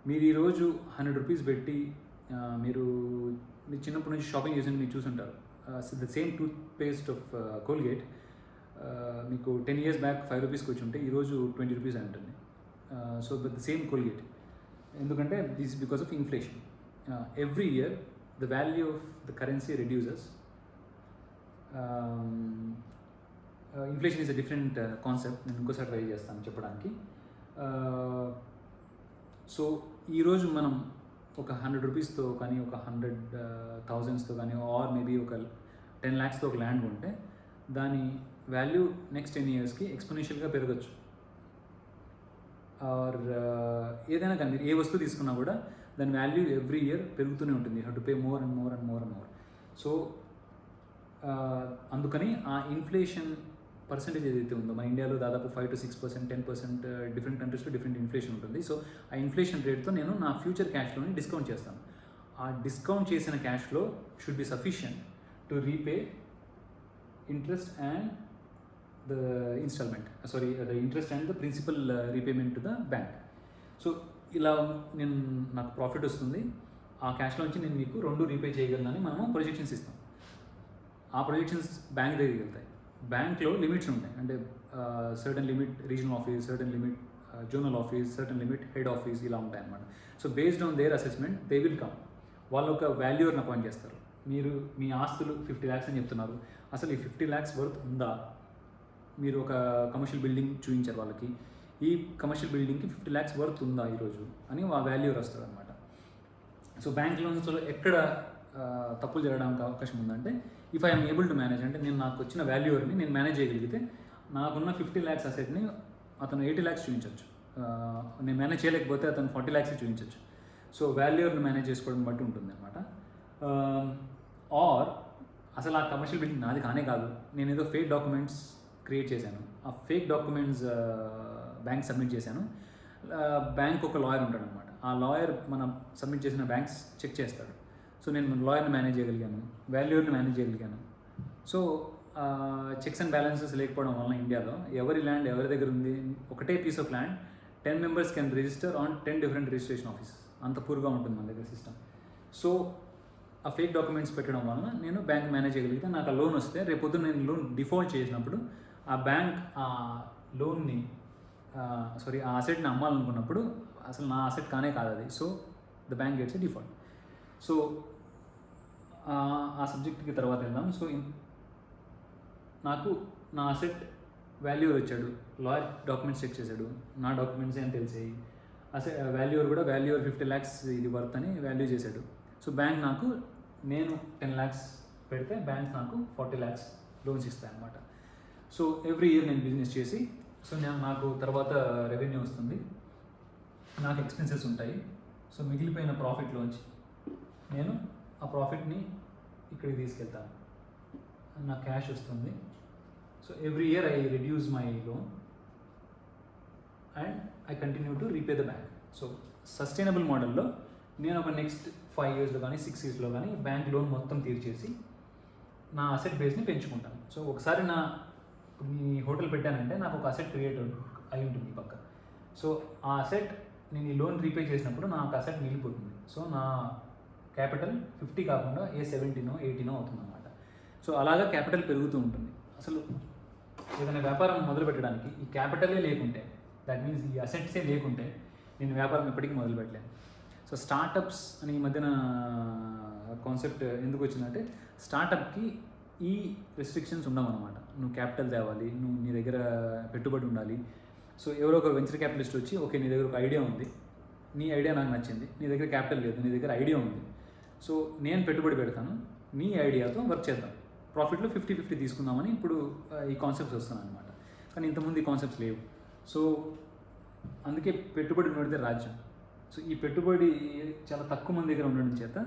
మీరు ఈరోజు 100 rupees పెట్టి మీరు చిన్నప్పటి నుంచి షాపింగ్ చేసి మీరు చూసుంటారు. The same toothpaste of Colgate మీకు 10 years బ్యాక్ 5 rupeesకి వచ్చి ఉంటే ఈరోజు 20 rupees అని ఉంటుంది. So but the same Colgate. ఎందుకంటే this because of inflation. Every year the value of the currency reduces. Inflation is a different concept, నేను ఇంకోసారి ట్రై చేస్తాను చెప్పడానికి. సో ఈరోజు మనం ఒక 100 rupeesతో కానీ ఒక 100,000తో కానీ ఆర్ మేబీ ఒక 10 lakhsతో ఒక ల్యాండ్ కొంటే దాని వాల్యూ నెక్స్ట్ 10 yearsకి ఎక్స్పోనెన్షియల్గా పెరగచ్చు. ఆర్ ఏదైనా కానీ మీరు ఏ వస్తువు తీసుకున్నా కూడా దాని వాల్యూ ఎవ్రీ ఇయర్ పెరుగుతూనే ఉంటుంది. Have to pay more and more and more and more. So అందుకని ఆ ఇన్ఫ్లేషన్ పర్సెంటేజ్ ఏదైతే ఉందో మన ఇండియాలో దాదాపు 5 to 6%, 10% డిఫరెంట్ కంట్రీస్లో డిఫరెంట్ ఇన్ఫ్లేషన్ ఉంటుంది. సో ఆ ఇన్ఫ్లేషన్ రేట్తో నేను నా ఫ్యూచర్ క్యాష్లోని డిస్కౌంట్ చేస్తాను. ఆ డిస్కౌంట్ చేసిన క్యాష్లో should be sufficient to repay interest and the instalment, the interest and the principal repayment to the bank. So ఇలా నాకు ప్రాఫిట్ వస్తుంది, ఆ క్యాష్లోంచి నేను మీకు 2 రీపే చేయగలనని మనము ప్రొజెక్షన్స్ ఇస్తాం. ఆ ప్రొజెక్షన్స్ బ్యాంక్ దగ్గరికి వెళ్తాయి. బ్యాంక్లో లిమిట్స్ ఉంటాయి. అంటే certain limit regional office, certain limit zonal office, certain limit head office ఇలా ఉంటాయి అన్నమాట. So based on their assessment they will come. వాళ్ళు ఒక వాల్యూర్ని అపాయింట్ చేస్తారు. మీరు మీ ఆస్తులు 50 lakhs అని చెప్తున్నారు, అసలు ఈ 50 lakhs వర్త్ ఉందా? మీరు ఒక కమర్షియల్ బిల్డింగ్ చూపించారు వాళ్ళకి, ఈ కమర్షియల్ బిల్డింగ్కి 50 lakhs వర్త్ ఉందా ఈరోజు అని ఆ వాల్యూర్ వస్తుంది అనమాట. సో బ్యాంక్ లోన్స్లో ఎక్కడ తప్పులు జరగడానికి అవకాశం ఉందంటే, if I'm able to manage, అంటే నాకు వచ్చిన వాల్యూర్ని నేను మేనేజ్ చేయగలిగితే నాకున్న 50 lakhs అసెట్ని అతను 80 lakhs చూపించవచ్చు. నేను మేనేజ్ చేయలేకపోతే అతను 40 lakhs చూపించవచ్చు. సో వాల్యూర్ని మేనేజ్ చేసుకోవడం బట్టి ఉంటుంది అనమాట. ఆర్ అసలు ఆ కమర్షియల్ బిల్డింగ్ నాది కానే కాదు, నేను ఏదో ఫేక్ డాక్యుమెంట్స్ క్రియేట్ చేశాను, ఆ ఫేక్ డాక్యుమెంట్స్ బ్యాంక్ సబ్మిట్ చేశాను. బ్యాంక్ ఒక లాయర్ ఉంటాడు అనమాట. ఆ లాయర్ మనం సబ్మిట్ చేసిన బ్యాంక్స్ చెక్ చేస్తాడు. సో నేను లాయర్ని మేనేజ్ చేయగలిగాను, వాల్యూర్ని మేనేజ్ చేయగలిగాను. సో చెక్స్ అండ్ బ్యాలెన్సెస్ లేకపోవడం వలన ఇండియాలో ఎవరి ల్యాండ్ ఎవరి దగ్గర ఉంది, ఒకటే piece of land 10 members can register on 10 different registration offices. అంత పూర్గా ఉంటుంది మన దగ్గర సిస్టమ్. సో ఆ ఫేక్ డాక్యుమెంట్స్ పెట్టడం వలన నేను బ్యాంక్ మేనేజ్ చేయగలిగితే నాకు ఆ లోన్ వస్తే రేపొద్దు నేను లోన్ డిఫాల్ట్ చేసినప్పుడు ఆ బ్యాంక్ ఆ లోన్ని ఆ అసెట్ని అమ్మాలనుకున్నప్పుడు అసలు నా అసెట్ కానే కాదు అది. So the bank gets a default. So ఆ సబ్జెక్ట్కి తర్వాత వెళ్దాం. సో నాకు నా అసెట్ వాల్యూర్ వచ్చాడు, లాయర్ డాక్యుమెంట్స్ చెక్ చేశాడు, నా డాక్యుమెంట్స్ ఏం తెలిసాయి, వాల్యూర్ కూడా వాల్యూర్ 50 lakhs ఇది వర్త్ అని వాల్యూ చేశాడు. సో బ్యాంక్ నాకు, నేను 10 lakhs పెడితే బ్యాంక్ నాకు 40 lakhs లోన్స్ ఇస్తాయి అన్నమాట. సో ఎవ్రీ ఇయర్ నేను బిజినెస్ చేసి, సో నాకు తర్వాత రెవెన్యూ వస్తుంది, నాకు ఎక్స్పెన్సెస్ ఉంటాయి. సో మిగిలిపోయిన ప్రాఫిట్లోంచి నేను ఆ ప్రాఫిట్ని ఇక్కడికి తీసుకెళ్తాను, నాకు క్యాష్ వస్తుంది. So every year I reduce my loan and I continue to repay the bank. So sustainable మోడల్లో నేను ఒక నెక్స్ట్ 5 yearsలో కానీ 6 yearsలో కానీ బ్యాంక్ లోన్ మొత్తం తీర్చేసి నా అసెట్ బేస్ని పెంచుకుంటాను. సో ఒకసారి మీ హోటల్ పెట్టానంటే నాకు ఒక అసెట్ క్రియేట్ అయి ఉంటుంది పక్క. సో ఆ అసెట్ నేను ఈ లోన్ రీపే చేసినప్పుడు నాకు అసెట్ మిగిలిపోతుంది. సో నా క్యాపిటల్ 50 కాకుండా 70 80 అవుతుంది అన్నమాట. సో అలాగా క్యాపిటల్ పెరుగుతూ ఉంటుంది. అసలు ఏదైనా వ్యాపారం మొదలు పెట్టడానికి ఈ క్యాపిటలే లేకుంటే, దట్ మీన్స్ ఈ అసెట్సే లేకుంటే నేను వ్యాపారం ఎప్పటికీ మొదలు పెట్టలేను. సో స్టార్టప్స్ అని ఈ మధ్యన కాన్సెప్ట్ ఎందుకు వచ్చిందంటే, స్టార్టప్కి ఈ రెస్ట్రిక్షన్స్ ఉండవన్నమాట. నువ్వు క్యాపిటల్ తేవాలి, నువ్వు నీ దగ్గర పెట్టుబడి ఉండాలి. సో ఎవరో ఒక వెంచర్ క్యాపిటలిస్ట్ వచ్చి, ఓకే నీ దగ్గర ఒక ఐడియా ఉంది, నీ ఐడియా నాకు నచ్చింది, నీ దగ్గర క్యాపిటల్ లేదు, నీ దగ్గర ఐడియా ఉంది, సో నేను పెట్టుబడి పెడతాను, నీ ఐడియాతో వర్క్ చేద్దాం, ప్రాఫిట్లో 50-50 తీసుకుందామని ఇప్పుడు ఈ కాన్సెప్ట్స్ వస్తున్నాయి అనమాట. కానీ ఇంతకుముందు ఈ కాన్సెప్ట్స్ లేవు. సో అందుకే పెట్టుబడి పెడితే రాజ్యం. సో ఈ పెట్టుబడి చాలా తక్కువ మంది దగ్గర ఉండడం చేత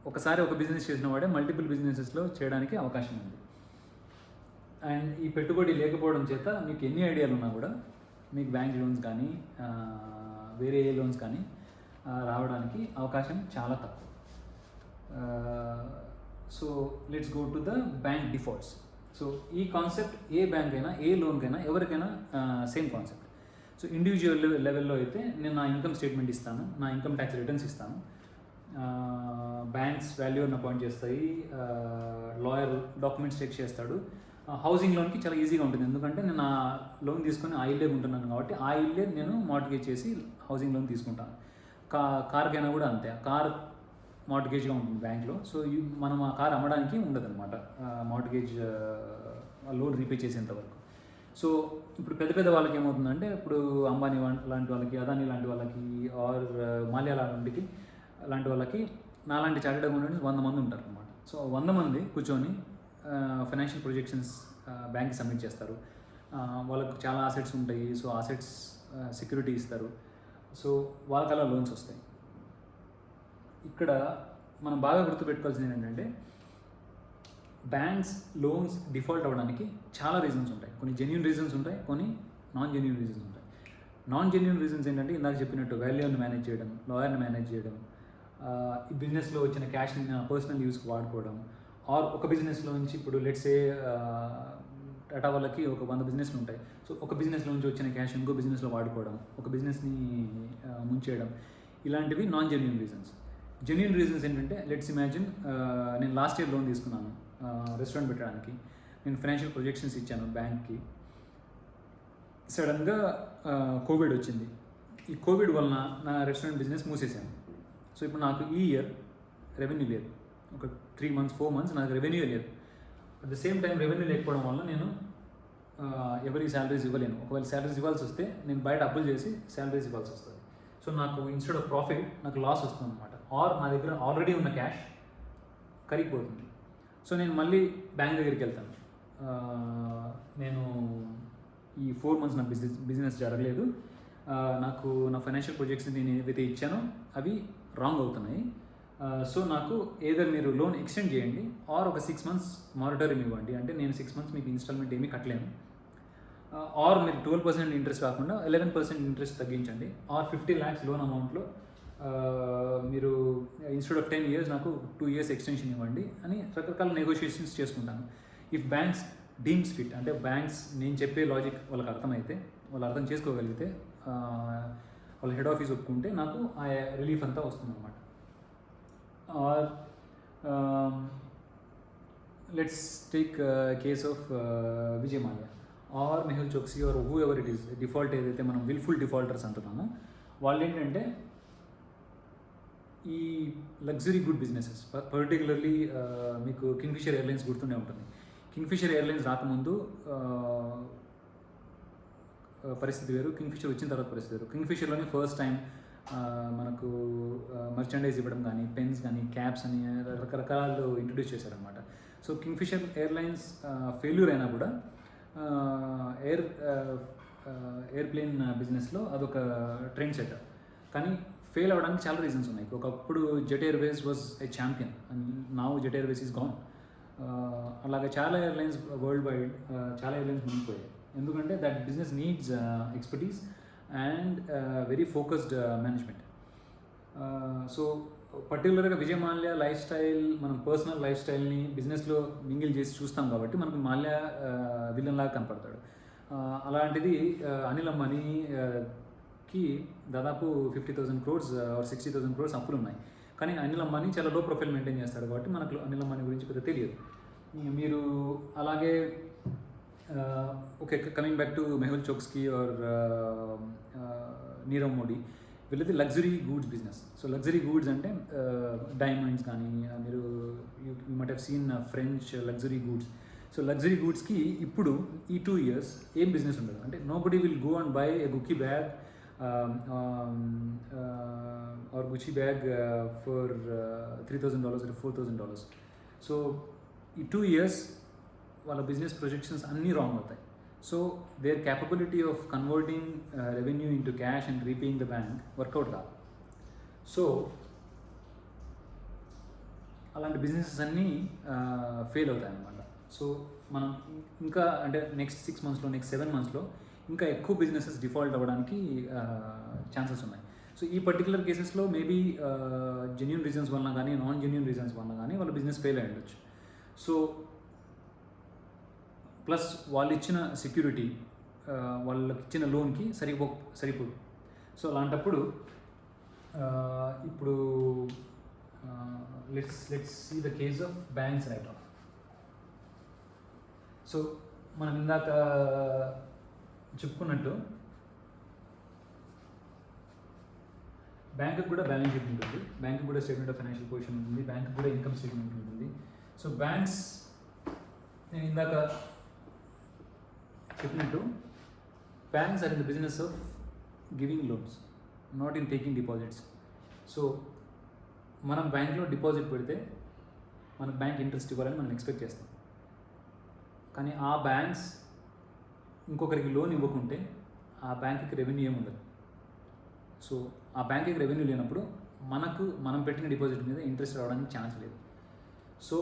ఒకసారి ఒక బిజినెస్ చేసిన వాడే మల్టిపుల్ బిజినెసెస్లో చేయడానికి అవకాశం ఉంది. అండ్ ఈ పెట్టుబడి లేకపోవడం చేత మీకు ఎన్ని ఐడియాలు ఉన్నా కూడా మీకు బ్యాంక్ లోన్స్ కానీ వేరే ఏ లోన్స్ కానీ రావడానికి అవకాశం చాలా తక్కువ. So let's go to the bank defaults. So ఈ కాన్సెప్ట్ ఏ బ్యాంక్ అయినా ఏ లోన్కైనా ఎవరికైనా సేమ్ కాన్సెప్ట్. సో ఇండివిజువల్ లెవెల్లో అయితే నేను నా ఇన్కమ్ స్టేట్మెంట్ ఇస్తాను, నా ఇన్కమ్ ట్యాక్స్ రిటర్న్స్ ఇస్తాను, బ్యాంక్స్ వాల్యూర్ని అపాయింట్ చేస్తాయి, లాయర్ డాక్యుమెంట్స్ చెక్ చేస్తాడు. హౌసింగ్ లోన్కి చాలా ఈజీగా ఉంటుంది, ఎందుకంటే నేను ఆ లోన్ తీసుకొని ఆ ఇల్లే ఉంటున్నాను కాబట్టి ఆ ఇల్లే నేను మార్ట్గేజ్ చేసి హౌసింగ్ లోన్ తీసుకుంటాను. కార్కైనా కూడా అంతే, కార్ మార్ట్గేజ్గా ఉంటుంది బ్యాంక్లో. సో మనం ఆ కార్ అమ్మడానికి ఉండదు అనమాట మార్ట్గేజ్ లోన్ రీపే చేసేంత వరకు. సో ఇప్పుడు పెద్ద పెద్ద వాళ్ళకి ఏమవుతుందంటే, ఇప్పుడు అంబానీ లాంటి వాళ్ళకి, అదానీ లాంటి వాళ్ళకి, ఆర్ మాల్యా లాంటి వాళ్ళకి నాలాంటి చార్టెడ్ అకౌంటెంట్స్ 100 మంది ఉంటారు అనమాట. సో 100 మంది కూర్చొని ఫైనాన్షియల్ ప్రొజెక్షన్స్ బ్యాంక్కి సబ్మిట్ చేస్తారు. వాళ్ళకు చాలా అసెట్స్ ఉంటాయి, సో అసెట్స్ సెక్యూరిటీ ఇస్తారు, సో వాళ్ళకలా లోన్స్ వస్తాయి. ఇక్కడ మనం బాగా గుర్తుపెట్టుకోవాల్సింది ఏంటంటే, బ్యాంక్స్ లోన్స్ డిఫాల్ట్ అవ్వడానికి చాలా రీజన్స్ ఉంటాయి. కొన్ని జెన్యూన్ రీజన్స్ ఉంటాయి, కొన్ని నాన్ జెన్యూన్ రీజన్స్ ఉంటాయి. నాన్ జెన్యూన్ రీజన్స్ ఏంటంటే, ఇందాక చెప్పినట్టు వాల్యూని మేనేజ్ చేయడం, లాయర్ని మేనేజ్ చేయడం, ఈ బిజినెస్లో వచ్చిన క్యాష్ని పర్సనల్ యూస్కి వాడుకోవడం, ఆర్ ఒక బిజినెస్లో నుంచి, ఇప్పుడు లెట్సే టాటా వాళ్ళకి ఒక 100 బిజినెస్లు ఉంటాయి. సో ఒక బిజినెస్లో నుంచి వచ్చిన క్యాష్ ఇంకో బిజినెస్లో వాడుకోవడం, ఒక బిజినెస్ని ముంచేయడం, ఇలాంటివి non genuine reasons. Genuine reasons ఏంటంటే, లెట్స్ ఇమాజిన్ నేను లాస్ట్ ఇయర్ లోన్ తీసుకున్నాను రెస్టారెంట్ పెట్టడానికి, నేను ఫైనాన్షియల్ ప్రొజెక్షన్స్ ఇచ్చాను బ్యాంక్కి, సడన్గా కోవిడ్ వచ్చింది. ఈ కోవిడ్ వలన నా రెస్టారెంట్ బిజినెస్ మూసేసాను. సో ఇప్పుడు నాకు ఈ ఇయర్ రెవెన్యూ లేదు, ఒక 3 months 4 months నాకు రెవెన్యూ లేదు. At the same time revenue లేకపోవడం వల్ల నేను ఎవరి శాలరీస్ ఇవ్వలేను. ఒకవేళ శాలరీస్ ఇవ్వాల్సి వస్తే నేను బయట అప్పులు చేసి శాలరీస్ ఇవ్వాల్సి వస్తుంది. సో నాకు ఇన్స్టెడ్ ఆఫ్ ప్రాఫిట్ నాకు లాస్ వస్తుంది అనమాట. ఆర్ నా దగ్గర ఆల్రెడీ ఉన్న క్యాష్ కరిగిపోతుంది. సో నేను మళ్ళీ బ్యాంక్ దగ్గరికి వెళ్తాను, నేను ఈ 4 months నా బిజినెస్ జరగలేదు, నాకు నా ఫైనాన్షియల్ ప్రొజెక్ట్స్ నేను ఏవైతే ఇచ్చానో అవి రాంగ్ అవుతున్నాయి, సో నాకు ఏదర్ మీరు లోన్ ఎక్స్టెండ్ చేయండి ఆర్ ఒక 6 months మానిటరింగ్ ఇవ్వండి, అంటే నేను 6 months మీకు ఇన్స్టాల్మెంట్ ఏమీ కట్టలేను, ఆర్ మీరు 12% ఇంట్రెస్ట్ కాకుండా 11% ఇంట్రెస్ట్ తగ్గించండి, ఆర్ 50 lakhs లోన్ అమౌంట్లో మీరు ఇన్స్టెడ్ ఆఫ్ 10 years నాకు 2 years ఎక్స్టెన్షన్ ఇవ్వండి అని రకరకాల నెగోషియేషన్స్ చేసుకుంటాను. ఇఫ్ బ్యాంక్స్ డీమ్స్ ఫిట్, అంటే బ్యాంక్స్ నేను చెప్పే లాజిక్ వాళ్ళకి అర్థమైతే, వాళ్ళు అర్థం చేసుకోగలిగితే, వాళ్ళ హెడ్ ఆఫీస్ ఒప్పుకుంటే నాకు ఆ రిలీఫ్ అంతా వస్తుందన్నమాట. Or let's take case of Vijay Mallya or Mehul Choksi or whoever it is, default ఏదైతే మనం విల్ఫుల్ డిఫాల్టర్స్ అంటున్నామో, వాళ్ళు ఏంటంటే ఈ లగ్జరీ గుడ్ బిజినెసెస్, పర్టికులర్లీ మీకు కింగ్ఫిషర్ ఎయిర్లైన్స్ గుర్తుండే ఉంటుంది. కింగ్ఫిషర్ ఎయిర్లైన్స్ రాకముందు పరిస్థితి వేరు, కింగ్ఫిషర్ వచ్చిన తర్వాత పరిస్థితి వేరు. కింగ్ఫిషర్లోనే ఫస్ట్ టైం మనకు మర్చండైజ్ ఇవ్వడం కానీ, పెన్స్ కానీ, క్యాప్స్ అని రకరకాలు ఇంట్రడ్యూస్ చేశారనమాట. సో కింగ్ఫిషర్ ఎయిర్లైన్స్ ఫెయిల్యూర్ అయినా కూడా ఎయిర్ప్లేన్ బిజినెస్లో అదొక ట్రెండ్ సెటర్. కానీ ఫెయిల్ అవ్వడానికి చాలా రీజన్స్ ఉన్నాయి. ఒకప్పుడు jet Airways was a champion and now jet Airways is gown. అలాగే చాలా ఎయిర్లైన్స్ వరల్డ్ వైడ్ చాలా ఎయిర్లైన్స్ మునిగిపోయాయి. ఎందుకంటే that business needs expertise and very focused management. So పర్టికులర్గా విజయ్ మాల్యా లైఫ్ స్టైల్, మనం పర్సనల్ లైఫ్ స్టైల్ని బిజినెస్లో మింగిల్ చేసి చూస్తాం కాబట్టి మనకు మాల్యా విలన్ లాగా కనపడతాడు. అలాంటిది అనిల్ అంబానీకి దాదాపు 50,000 crores ఆర్ 60,000 crores అప్పులు ఉన్నాయి. కానీ అనిల్ అంబానీ చాలా లో ప్రొఫైల్ మెయింటైన్ చేస్తాడు కాబట్టి మనకు అనిల్ అంబానీ గురించి పెద్ద తెలియదు. మీరు అలాగే okay, coming back to Mehul Choksi or Nirav Modi, వీళ్ళది luxury goods business. So luxury goods అంటే డైమండ్స్ కానీ, మీరు you must have seen French luxury goods. So luxury గూడ్స్కి ఇప్పుడు ఈ 2 years ఏం బిజినెస్ ఉండదు. అంటే nobody will go and buy a Gucci bag or Gucci bag for $3,000 or $4,000. So ఈ 2 years వాళ్ళ బిజినెస్ ప్రొజెక్షన్స్ అన్నీ రాంగ్ అవుతాయి. So there capability of converting revenue into cash and repaying the bank work out కాదు. సో అలాంటి బిజినెసెస్ అన్నీ ఫెయిల్ అవుతాయి అన్నమాట. సో మనం ఇంకా అంటే నెక్స్ట్ 6 monthsలో, నెక్స్ట్ 7 monthsలో ఇంకా ఎక్కువ బిజినెసెస్ డిఫాల్ట్ అవ్వడానికి ఛాన్సెస్ ఉన్నాయి. సో ఈ పర్టికులర్ కేసెస్లో మేబీ జెన్యూన్ రీజన్స్ వలన కానీ, నాన్ జెన్యూన్ రీజన్స్ వలన కానీ వాళ్ళ బిజినెస్ ఫెయిల్ అయి ఉండొచ్చు. సో ప్లస్ వాళ్ళు ఇచ్చిన సెక్యూరిటీ, వాళ్ళకి ఇచ్చిన లోన్కి సరిపోదు. సో అలాంటప్పుడు ఇప్పుడు let's see the case of banks write off. So మనం ఇందాక చెప్పుకున్నట్టు బ్యాంకుకి కూడా బ్యాలెన్స్ షీట్ ఉంటుంది, బ్యాంకుకి కూడా స్టేట్మెంట్ ఆఫ్ ఫైనాన్షియల్ పొజిషన్ ఉంటుంది, బ్యాంకుకి కూడా ఇన్కమ్ స్టేట్మెంట్ ఉంటుంది. సో బ్యాంక్స్, నేను ఇందాక చెప్పినట్టు, banks are in the business of giving loans, not in taking deposits. So మనం బ్యాంక్లో డిపాజిట్ పెడితే మనకు బ్యాంక్ ఇంట్రెస్ట్ ఇవ్వాలని మనం ఎక్స్పెక్ట్ చేస్తాం. కానీ ఆ బ్యాంక్స్ ఇంకొకరికి లోన్ ఇవ్వకుంటే ఆ బ్యాంకుకి రెవెన్యూ ఏమి ఉండదు. సో ఆ బ్యాంకుకి రెవెన్యూ లేనప్పుడు మనం పెట్టిన డిపాజిట్ మీద ఇంట్రెస్ట్ రావడానికి ఛాన్స్ లేదు. So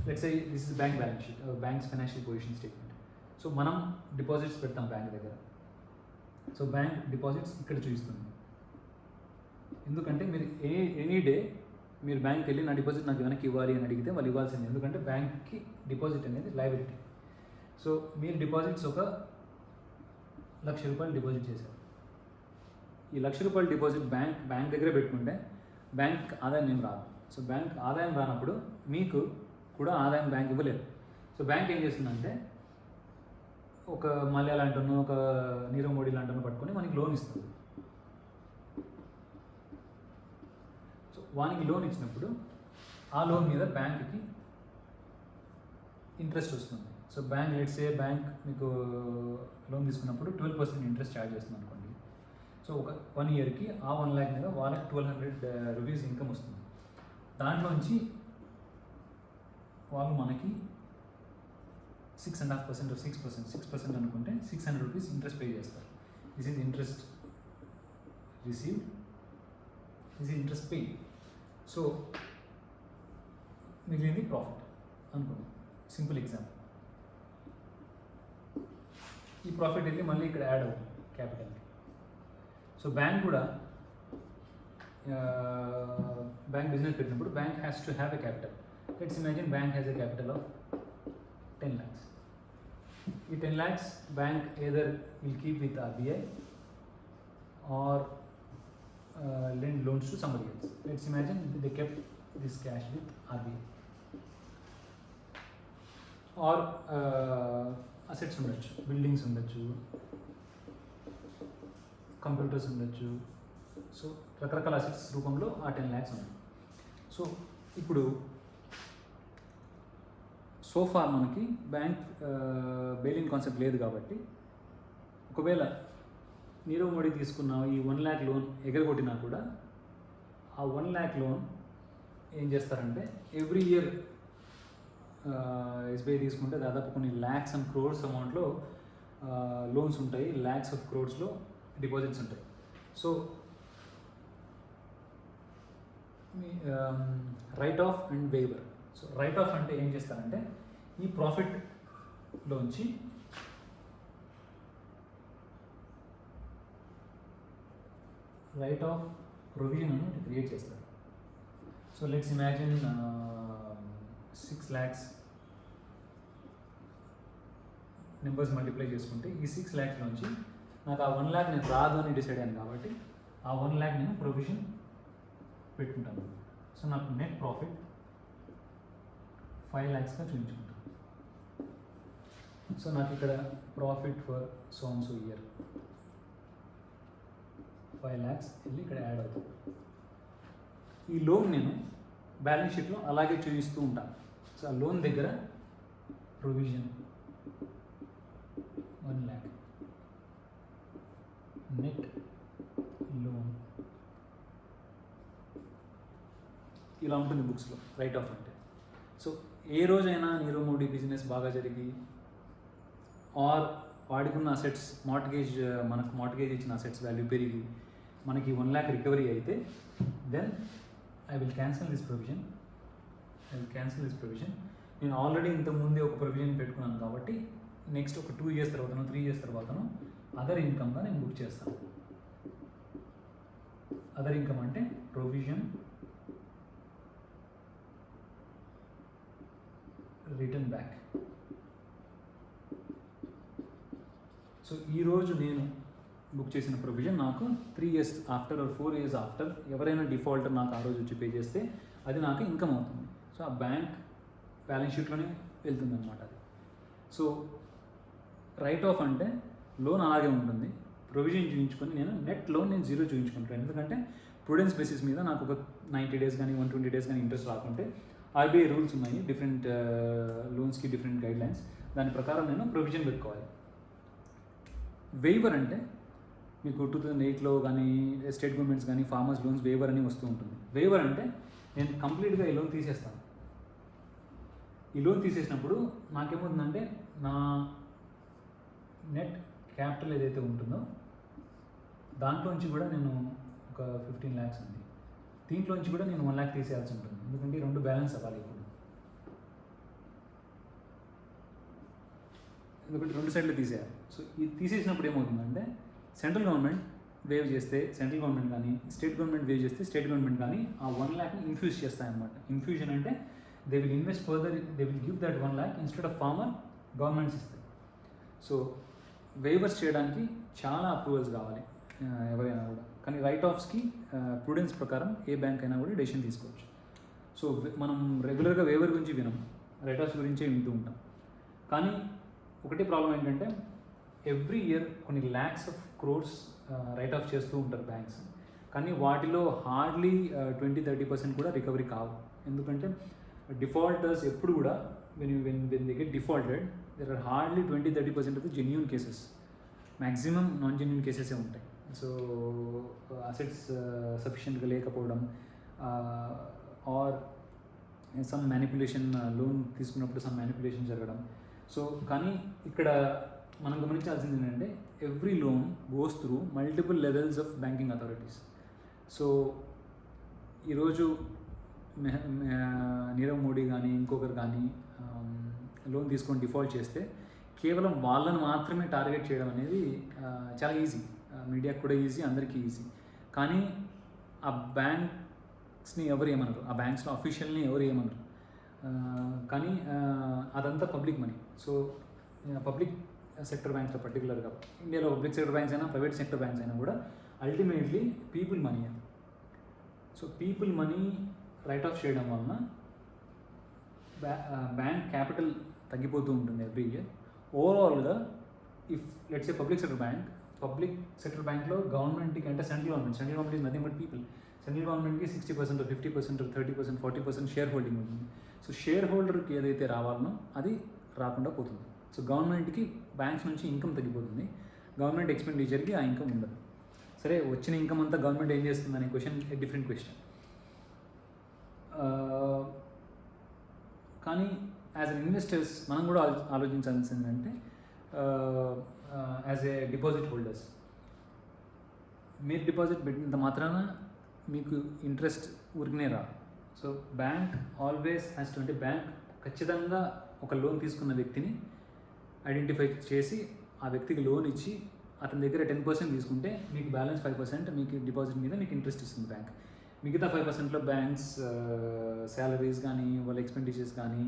let's say this is bank balance sheet, banks financial position statement. So మనం డిపాజిట్స్ పెడతాం బ్యాంక్ దగ్గర. సో బ్యాంక్ డిపాజిట్స్ ఇక్కడ చూపిస్తుంది. ఎందుకంటే మీరు ఎనీ డే మీరు బ్యాంక్కి వెళ్ళి నా డిపాజిట్ నాకు వెనక్కి ఇవ్వాలి అని అడిగితే వాళ్ళు ఇవ్వాల్సింది. ఎందుకంటే బ్యాంక్కి డిపాజిట్ అనేది లయబిలిటీ. సో మీరు డిపాజిట్స్ ఒక ₹1,00,000 డిపాజిట్ చేశారు. ఈ ₹1,00,000 డిపాజిట్ బ్యాంక్ దగ్గరే పెట్టుకుంటే బ్యాంక్ ఆదాయం ఏం రాదు. సో బ్యాంక్ ఆదాయం రానప్పుడు మీకు కూడా ఆదాయం బ్యాంక్ ఇవ్వలేదు. సో బ్యాంక్ ఏం చేస్తుందంటే ఒక మల్యా లాంటినో, ఒక నీరవ్ మోడీ లాంటినో పట్టుకొని మనకి లోన్ ఇస్తుంది. సో వానికి లోన్ ఇచ్చినప్పుడు ఆ లోన్ మీద బ్యాంక్కి ఇంట్రెస్ట్ వస్తుంది. So bank let's say bank మీకు లోన్ తీసుకున్నప్పుడు 12% ఇంట్రెస్ట్ ఛార్జ్ చేస్తుంది అనుకోండి. సో ఒక 1 yearకి ఆ 1 lakh మీద వాళ్ళకి ₹1,200 ఇన్కమ్ వస్తుంది. దాంట్లోంచి వాళ్ళు మనకి 6.5% 6% అనుకుంటే ₹600 ఇంట్రెస్ట్ పే చేస్తారు. This is interest received, this is interest pay. So మిగిలింది ప్రాఫిట్ అనుకోండి. Simple example. ఈ ప్రాఫిట్ వెళ్ళి మళ్ళీ ఇక్కడ యాడ్ అవుతుంది క్యాపిటల్కి. సో బ్యాంక్ కూడా బ్యాంక్ బిజినెస్ పెట్టినప్పుడు bank has to have a capital. Let's imagine bank has a capital of 10 lakhs. ఈ 10 lakhs bank either will keep with RBI or lend loans to somebody else. Let's imagine they kept this cash with RBI. Or assets ఉండొచ్చు, బిల్డింగ్స్ ఉండొచ్చు, కంప్యూటర్స్ ఉండొచ్చు. సో రకరకాల అసెట్స్ రూపంలో ఆ 10 lakhs ఉన్నాయి. సో ఇప్పుడు సోఫా మనకి బ్యాంక్ బెయిలింగ్ కాన్సెప్ట్ లేదు కాబట్టి ఒకవేళ నీరవ్ మోడీ తీసుకున్న ఈ 1 lakh లోన్ ఎగరగొట్టినా కూడా ఆ 1 lakh లోన్ ఏం చేస్తారంటే ఎవ్రీ ఇయర్ ఎస్బీఐ తీసుకుంటే దాదాపు కొన్ని lakhs and crores అమౌంట్లో లోన్స్ ఉంటాయి, lakhs of crores డిపాజిట్స్ ఉంటాయి. So right of and waiver. So right off అంటే ఏం చేస్తారంటే ఈ ప్రాఫిట్లోంచి రైట్ ఆఫ్ ప్రొవిజన్ అని క్రియేట్ చేస్తారు. So let's imagine 6 lakhs numbers multiply చేసుకుంటే ఈ 6 lakhs నుంచి నాకు ఆ 1 lakh నేను రాదు అని డిసైడ్ అయ్యాను కాబట్టి ఆ 1 lakh నేను ప్రొవిజన్ పెట్టుకుంటాను. సో నాకు నెట్ ప్రాఫిట్ 5 lakhsగా చూపించుకుంటాను. సో నాకు ఇక్కడ profit for so and so year 5 lakhs వెళ్ళి ఇక్కడ యాడ్ అవుతుంది. ఈ లోన్ నేను బ్యాలెన్స్ షీట్లో అలాగే చూపిస్తూ ఉంటాను. సో ఆ లోన్ దగ్గర ప్రొవిజన్ 1 lakh నెట్ లోన్ ఇలా ఉంటుంది బుక్స్లో రైట్ ఆఫ్ అంటే. సో ఏ రోజైనా నీరవ్ మోడీ బిజినెస్ బాగా జరిగి ఆర్ వాడికున్న అసెట్స్ మనకు మార్ట్గేజ్ ఇచ్చిన అసెట్స్ వాల్యూ పెరిగి మనకి 1 lakh రికవరీ అయితే then I will cancel this provision. నేను ఆల్రెడీ ఇంతకుముందే ఒక ప్రొవిజన్ పెట్టుకున్నాను కాబట్టి నెక్స్ట్ ఒక 2 years తర్వాతను 3 years తర్వాతను అదర్ ఇన్కమ్గా నేను బుక్ చేస్తాను. అదర్ ఇన్కమ్ అంటే ప్రొవిజన్ రిటర్న్ బ్యాక్. సో ఈరోజు నేను బుక్ చేసిన ప్రొవిజన్ నాకు 3 years after are 4 years after ఎవరైనా డిఫాల్టర్ నాకు ఆ రోజు వచ్చి పే చేస్తే అది నాకు ఇన్కమ్ అవుతుంది. సో ఆ బ్యాంక్ బ్యాలెన్స్ షీట్లోనే వెళ్తుంది అనమాట అది. సో రైట్ ఆఫ్ అంటే లోన్ అలాగే ఉంటుంది, ప్రొవిజన్ చూపించుకొని నెట్ లోన్ నేను 0 చూపించుకుంటాను. ఎందుకంటే ప్రుడెన్స్ బేసిస్ మీద నాకు ఒక 90 days కానీ 120 days కానీ ఇంట్రెస్ట్ రాకుంటే ఆర్బీఐ రూల్స్ ఉన్నాయి, డిఫరెంట్ లోన్స్కి డిఫరెంట్ గైడ్లైన్స్, దాని ప్రకారం నేను ప్రొవిజన్ పెట్టుకోవాలి. వేవర్ అంటే మీకు 2008లో కానీ స్టేట్ గవర్నమెంట్స్ కానీ ఫార్మర్స్ లోన్స్ వేవర్ అని వస్తూ ఉంటుంది. వేవర్ అంటే నేను కంప్లీట్గా ఈ లోన్ తీసేస్తాను. ఈ లోన్ తీసేసినప్పుడు నాకేమవుతుందంటే నా నెట్ క్యాపిటల్ ఏదైతే ఉంటుందో దాంట్లోంచి కూడా నేను ఒక 15 lakhs ఉంది, దీంట్లోంచి కూడా నేను 1 lakh తీసేయాల్సి ఉంటుంది. ఎందుకంటే ఈ రెండు బ్యాలెన్స్ అవ్వాలి ఇప్పుడు, ఎందుకంటే రెండు సైడ్లు తీసేయాలి. సో ఇది తీసేసినప్పుడు ఏమవుతుందంటే సెంట్రల్ గవర్నమెంట్ వేవ్ చేస్తే సెంట్రల్ గవర్నమెంట్ కానీ స్టేట్ గవర్నమెంట్ వేవ్ చేస్తే స్టేట్ గవర్నమెంట్ కానీ ఆ 1 lakhని ఇన్ఫ్యూజ్ చేస్తాయన్నమాట. ఇన్ఫ్యూజన్ అంటే they will invest further, they will give that 1 lakh instead of farmer governments ఇస్తాయి. సో వేవర్స్ చేయడానికి చాలా అప్రూవల్స్ కావాలి ఎవరైనా కూడా, కానీ రైట్ ఆఫ్స్కి ప్రుడెన్స్ ప్రకారం ఏ బ్యాంక్ అయినా కూడా డెసిషన్ తీసుకోవచ్చు. సో మనం రెగ్యులర్గా వేవర్ గురించి వినం, రైట్ ఆఫ్స్ గురించే వింటూ ఉంటాం. కానీ ఒకటే ప్రాబ్లం ఏంటంటే ఎవ్రీ ఇయర్ కొన్ని lakhs of crores right of చేస్తూ ఉంటారు బ్యాంక్స్, కానీ వాటిలో హార్డ్లీ 20-30% కూడా రికవరీ కావు. ఎందుకంటే డిఫాల్టర్స్ ఎప్పుడు కూడా when they get defaulted there are hardly 20-30% of the genuine cases, maximum non genuine కేసెసే ఉంటాయి. సో అసెట్స్ సఫిషియెంట్గా లేకపోవడం ఆర్ సమ్ మ్యానిపులేషన్, లోన్ తీసుకున్నప్పుడు సమ్ మ్యానిపులేషన్ జరగడం. సో కానీ ఇక్కడ మనం గమనించాల్సింది ఏంటంటే every loan goes through multiple levels of banking authorities. So ఈరోజు నీరవ్ మోడీ కానీ ఇంకొకరు కానీ లోన్ తీసుకొని డిఫాల్ట్ చేస్తే కేవలం వాళ్ళను మాత్రమే టార్గెట్ చేయడం అనేది చాలా ఈజీ, మీడియాకి కూడా ఈజీ, అందరికీ ఈజీ. కానీ ఆ బ్యాంక్స్ని ఎవరు ఏమనరు, ఆ బ్యాంక్స్లో అఫీషియల్ని ఎవరు ఏమనరు. కానీ అదంతా public money. So public sector బ్యాంక్స్లో పర్టికులర్గా ఇండియాలో పబ్లిక్ సెక్టర్ బ్యాంక్స్ అయినా ప్రైవేట్ సెక్టర్ బ్యాంక్స్ అయినా కూడా అల్టిమేట్లీ పీపుల్ మనీ అది. So people money write off చేయడం వలన బ్యాంక్ క్యాపిటల్ తగ్గిపోతూ ఉంటుంది ఎవ్రీ ఇయర్. ఓవరాల్గా if let's a public sector బ్యాంక్లో గవర్నమెంట్కి అంటే central government is nothing but people. Central గవర్నమెంట్కి 60% 50% 30% 40% షేర్ హోల్డింగ్ ఉంటుంది. సో షేర్ హోల్డర్కి ఏదైతే రావాలనో అది రాకుండా పోతుంది. సో గవర్నమెంట్కి బ్యాంక్స్ నుంచి ఇన్కమ్ తగ్గిపోతుంది, గవర్నమెంట్ ఎక్స్పెండిచర్కి ఆ ఇన్కమ్ ఉండదు. సరే, వచ్చిన ఇన్కమ్ అంతా గవర్నమెంట్ ఏం చేస్తుంది అనే క్వశ్చన్ డిఫరెంట్ క్వశ్చన్. కానీ యాజ్ అన్ ఇన్వెస్టర్స్ మనం కూడా ఆలోచించాల్సింది ఏంటంటే యాజ్ ఏ డిపాజిట్ హోల్డర్స్ మీరు డిపాజిట్ పెట్టినంత మాత్రాన మీకు ఇంట్రెస్ట్ ఊరికనే రాదు. So bank always has to, అంటే బ్యాంక్ ఖచ్చితంగా ఒక లోన్ తీసుకున్న వ్యక్తిని ఐడెంటిఫై చేసి ఆ వ్యక్తికి లోన్ ఇచ్చి అతని దగ్గర 10% తీసుకుంటే మీకు బ్యాలెన్స్ 5% మీకు డిపాజిట్ మీద మీకు ఇంట్రెస్ట్ ఇస్తుంది బ్యాంక్. మిగతా 5%లో బ్యాంక్స్ శాలరీస్ కానీ వాళ్ళ ఎక్స్పెండిచర్స్ కానీ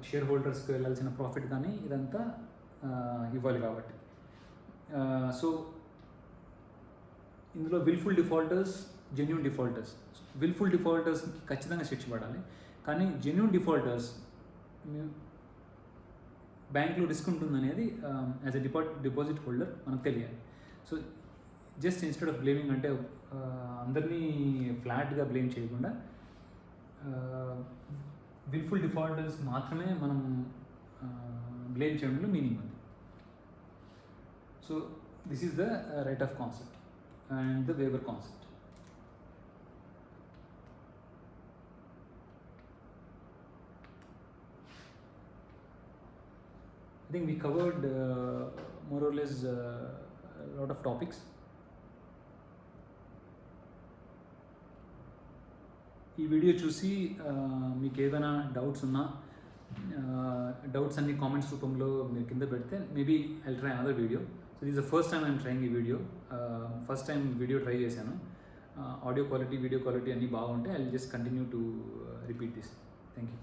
షేర్ హోల్డర్స్కి వెళ్ళాల్సిన ప్రాఫిట్ కానీ ఇదంతా ఇవ్వాలి కాబట్టి. సో ఇందులో wilful defaulters, genuine defaulters. Wilful డిఫాల్టర్స్కి ఖచ్చితంగా శిక్ష పడాలి, కానీ జెన్యూన్ డిఫాల్టర్స్ బ్యాంక్లో రిస్క్ ఉంటుందనేది యాజ్ ఎ డిపాజిట్ హోల్డర్ మనకు తెలియాలి. So just instead of blaming, అంటే అందరినీ ఫ్లాట్గా బ్లేమ్ చేయకుండా విల్ఫుల్ డిఫాల్టర్స్ మాత్రమే మనం బ్లేమ్ చేయడంలో మీనింగ్ ఉంది. So this is the right of concept and the waiver concept. I think we covered more or less a lot of topics. ఈ వీడియో చూసి మీకు ఏదైనా డౌట్స్ ఉన్నా డౌట్స్ అన్ని కామెంట్స్ రూపంలో మీరు కింద పెడితే maybe I will try another video. So this the first time I'm trying ఈ video. First time video try చేశాను. ఆడియో క్వాలిటీ, వీడియో క్వాలిటీ అన్నీ బాగుంటే I will just continue to repeat this. Thank you.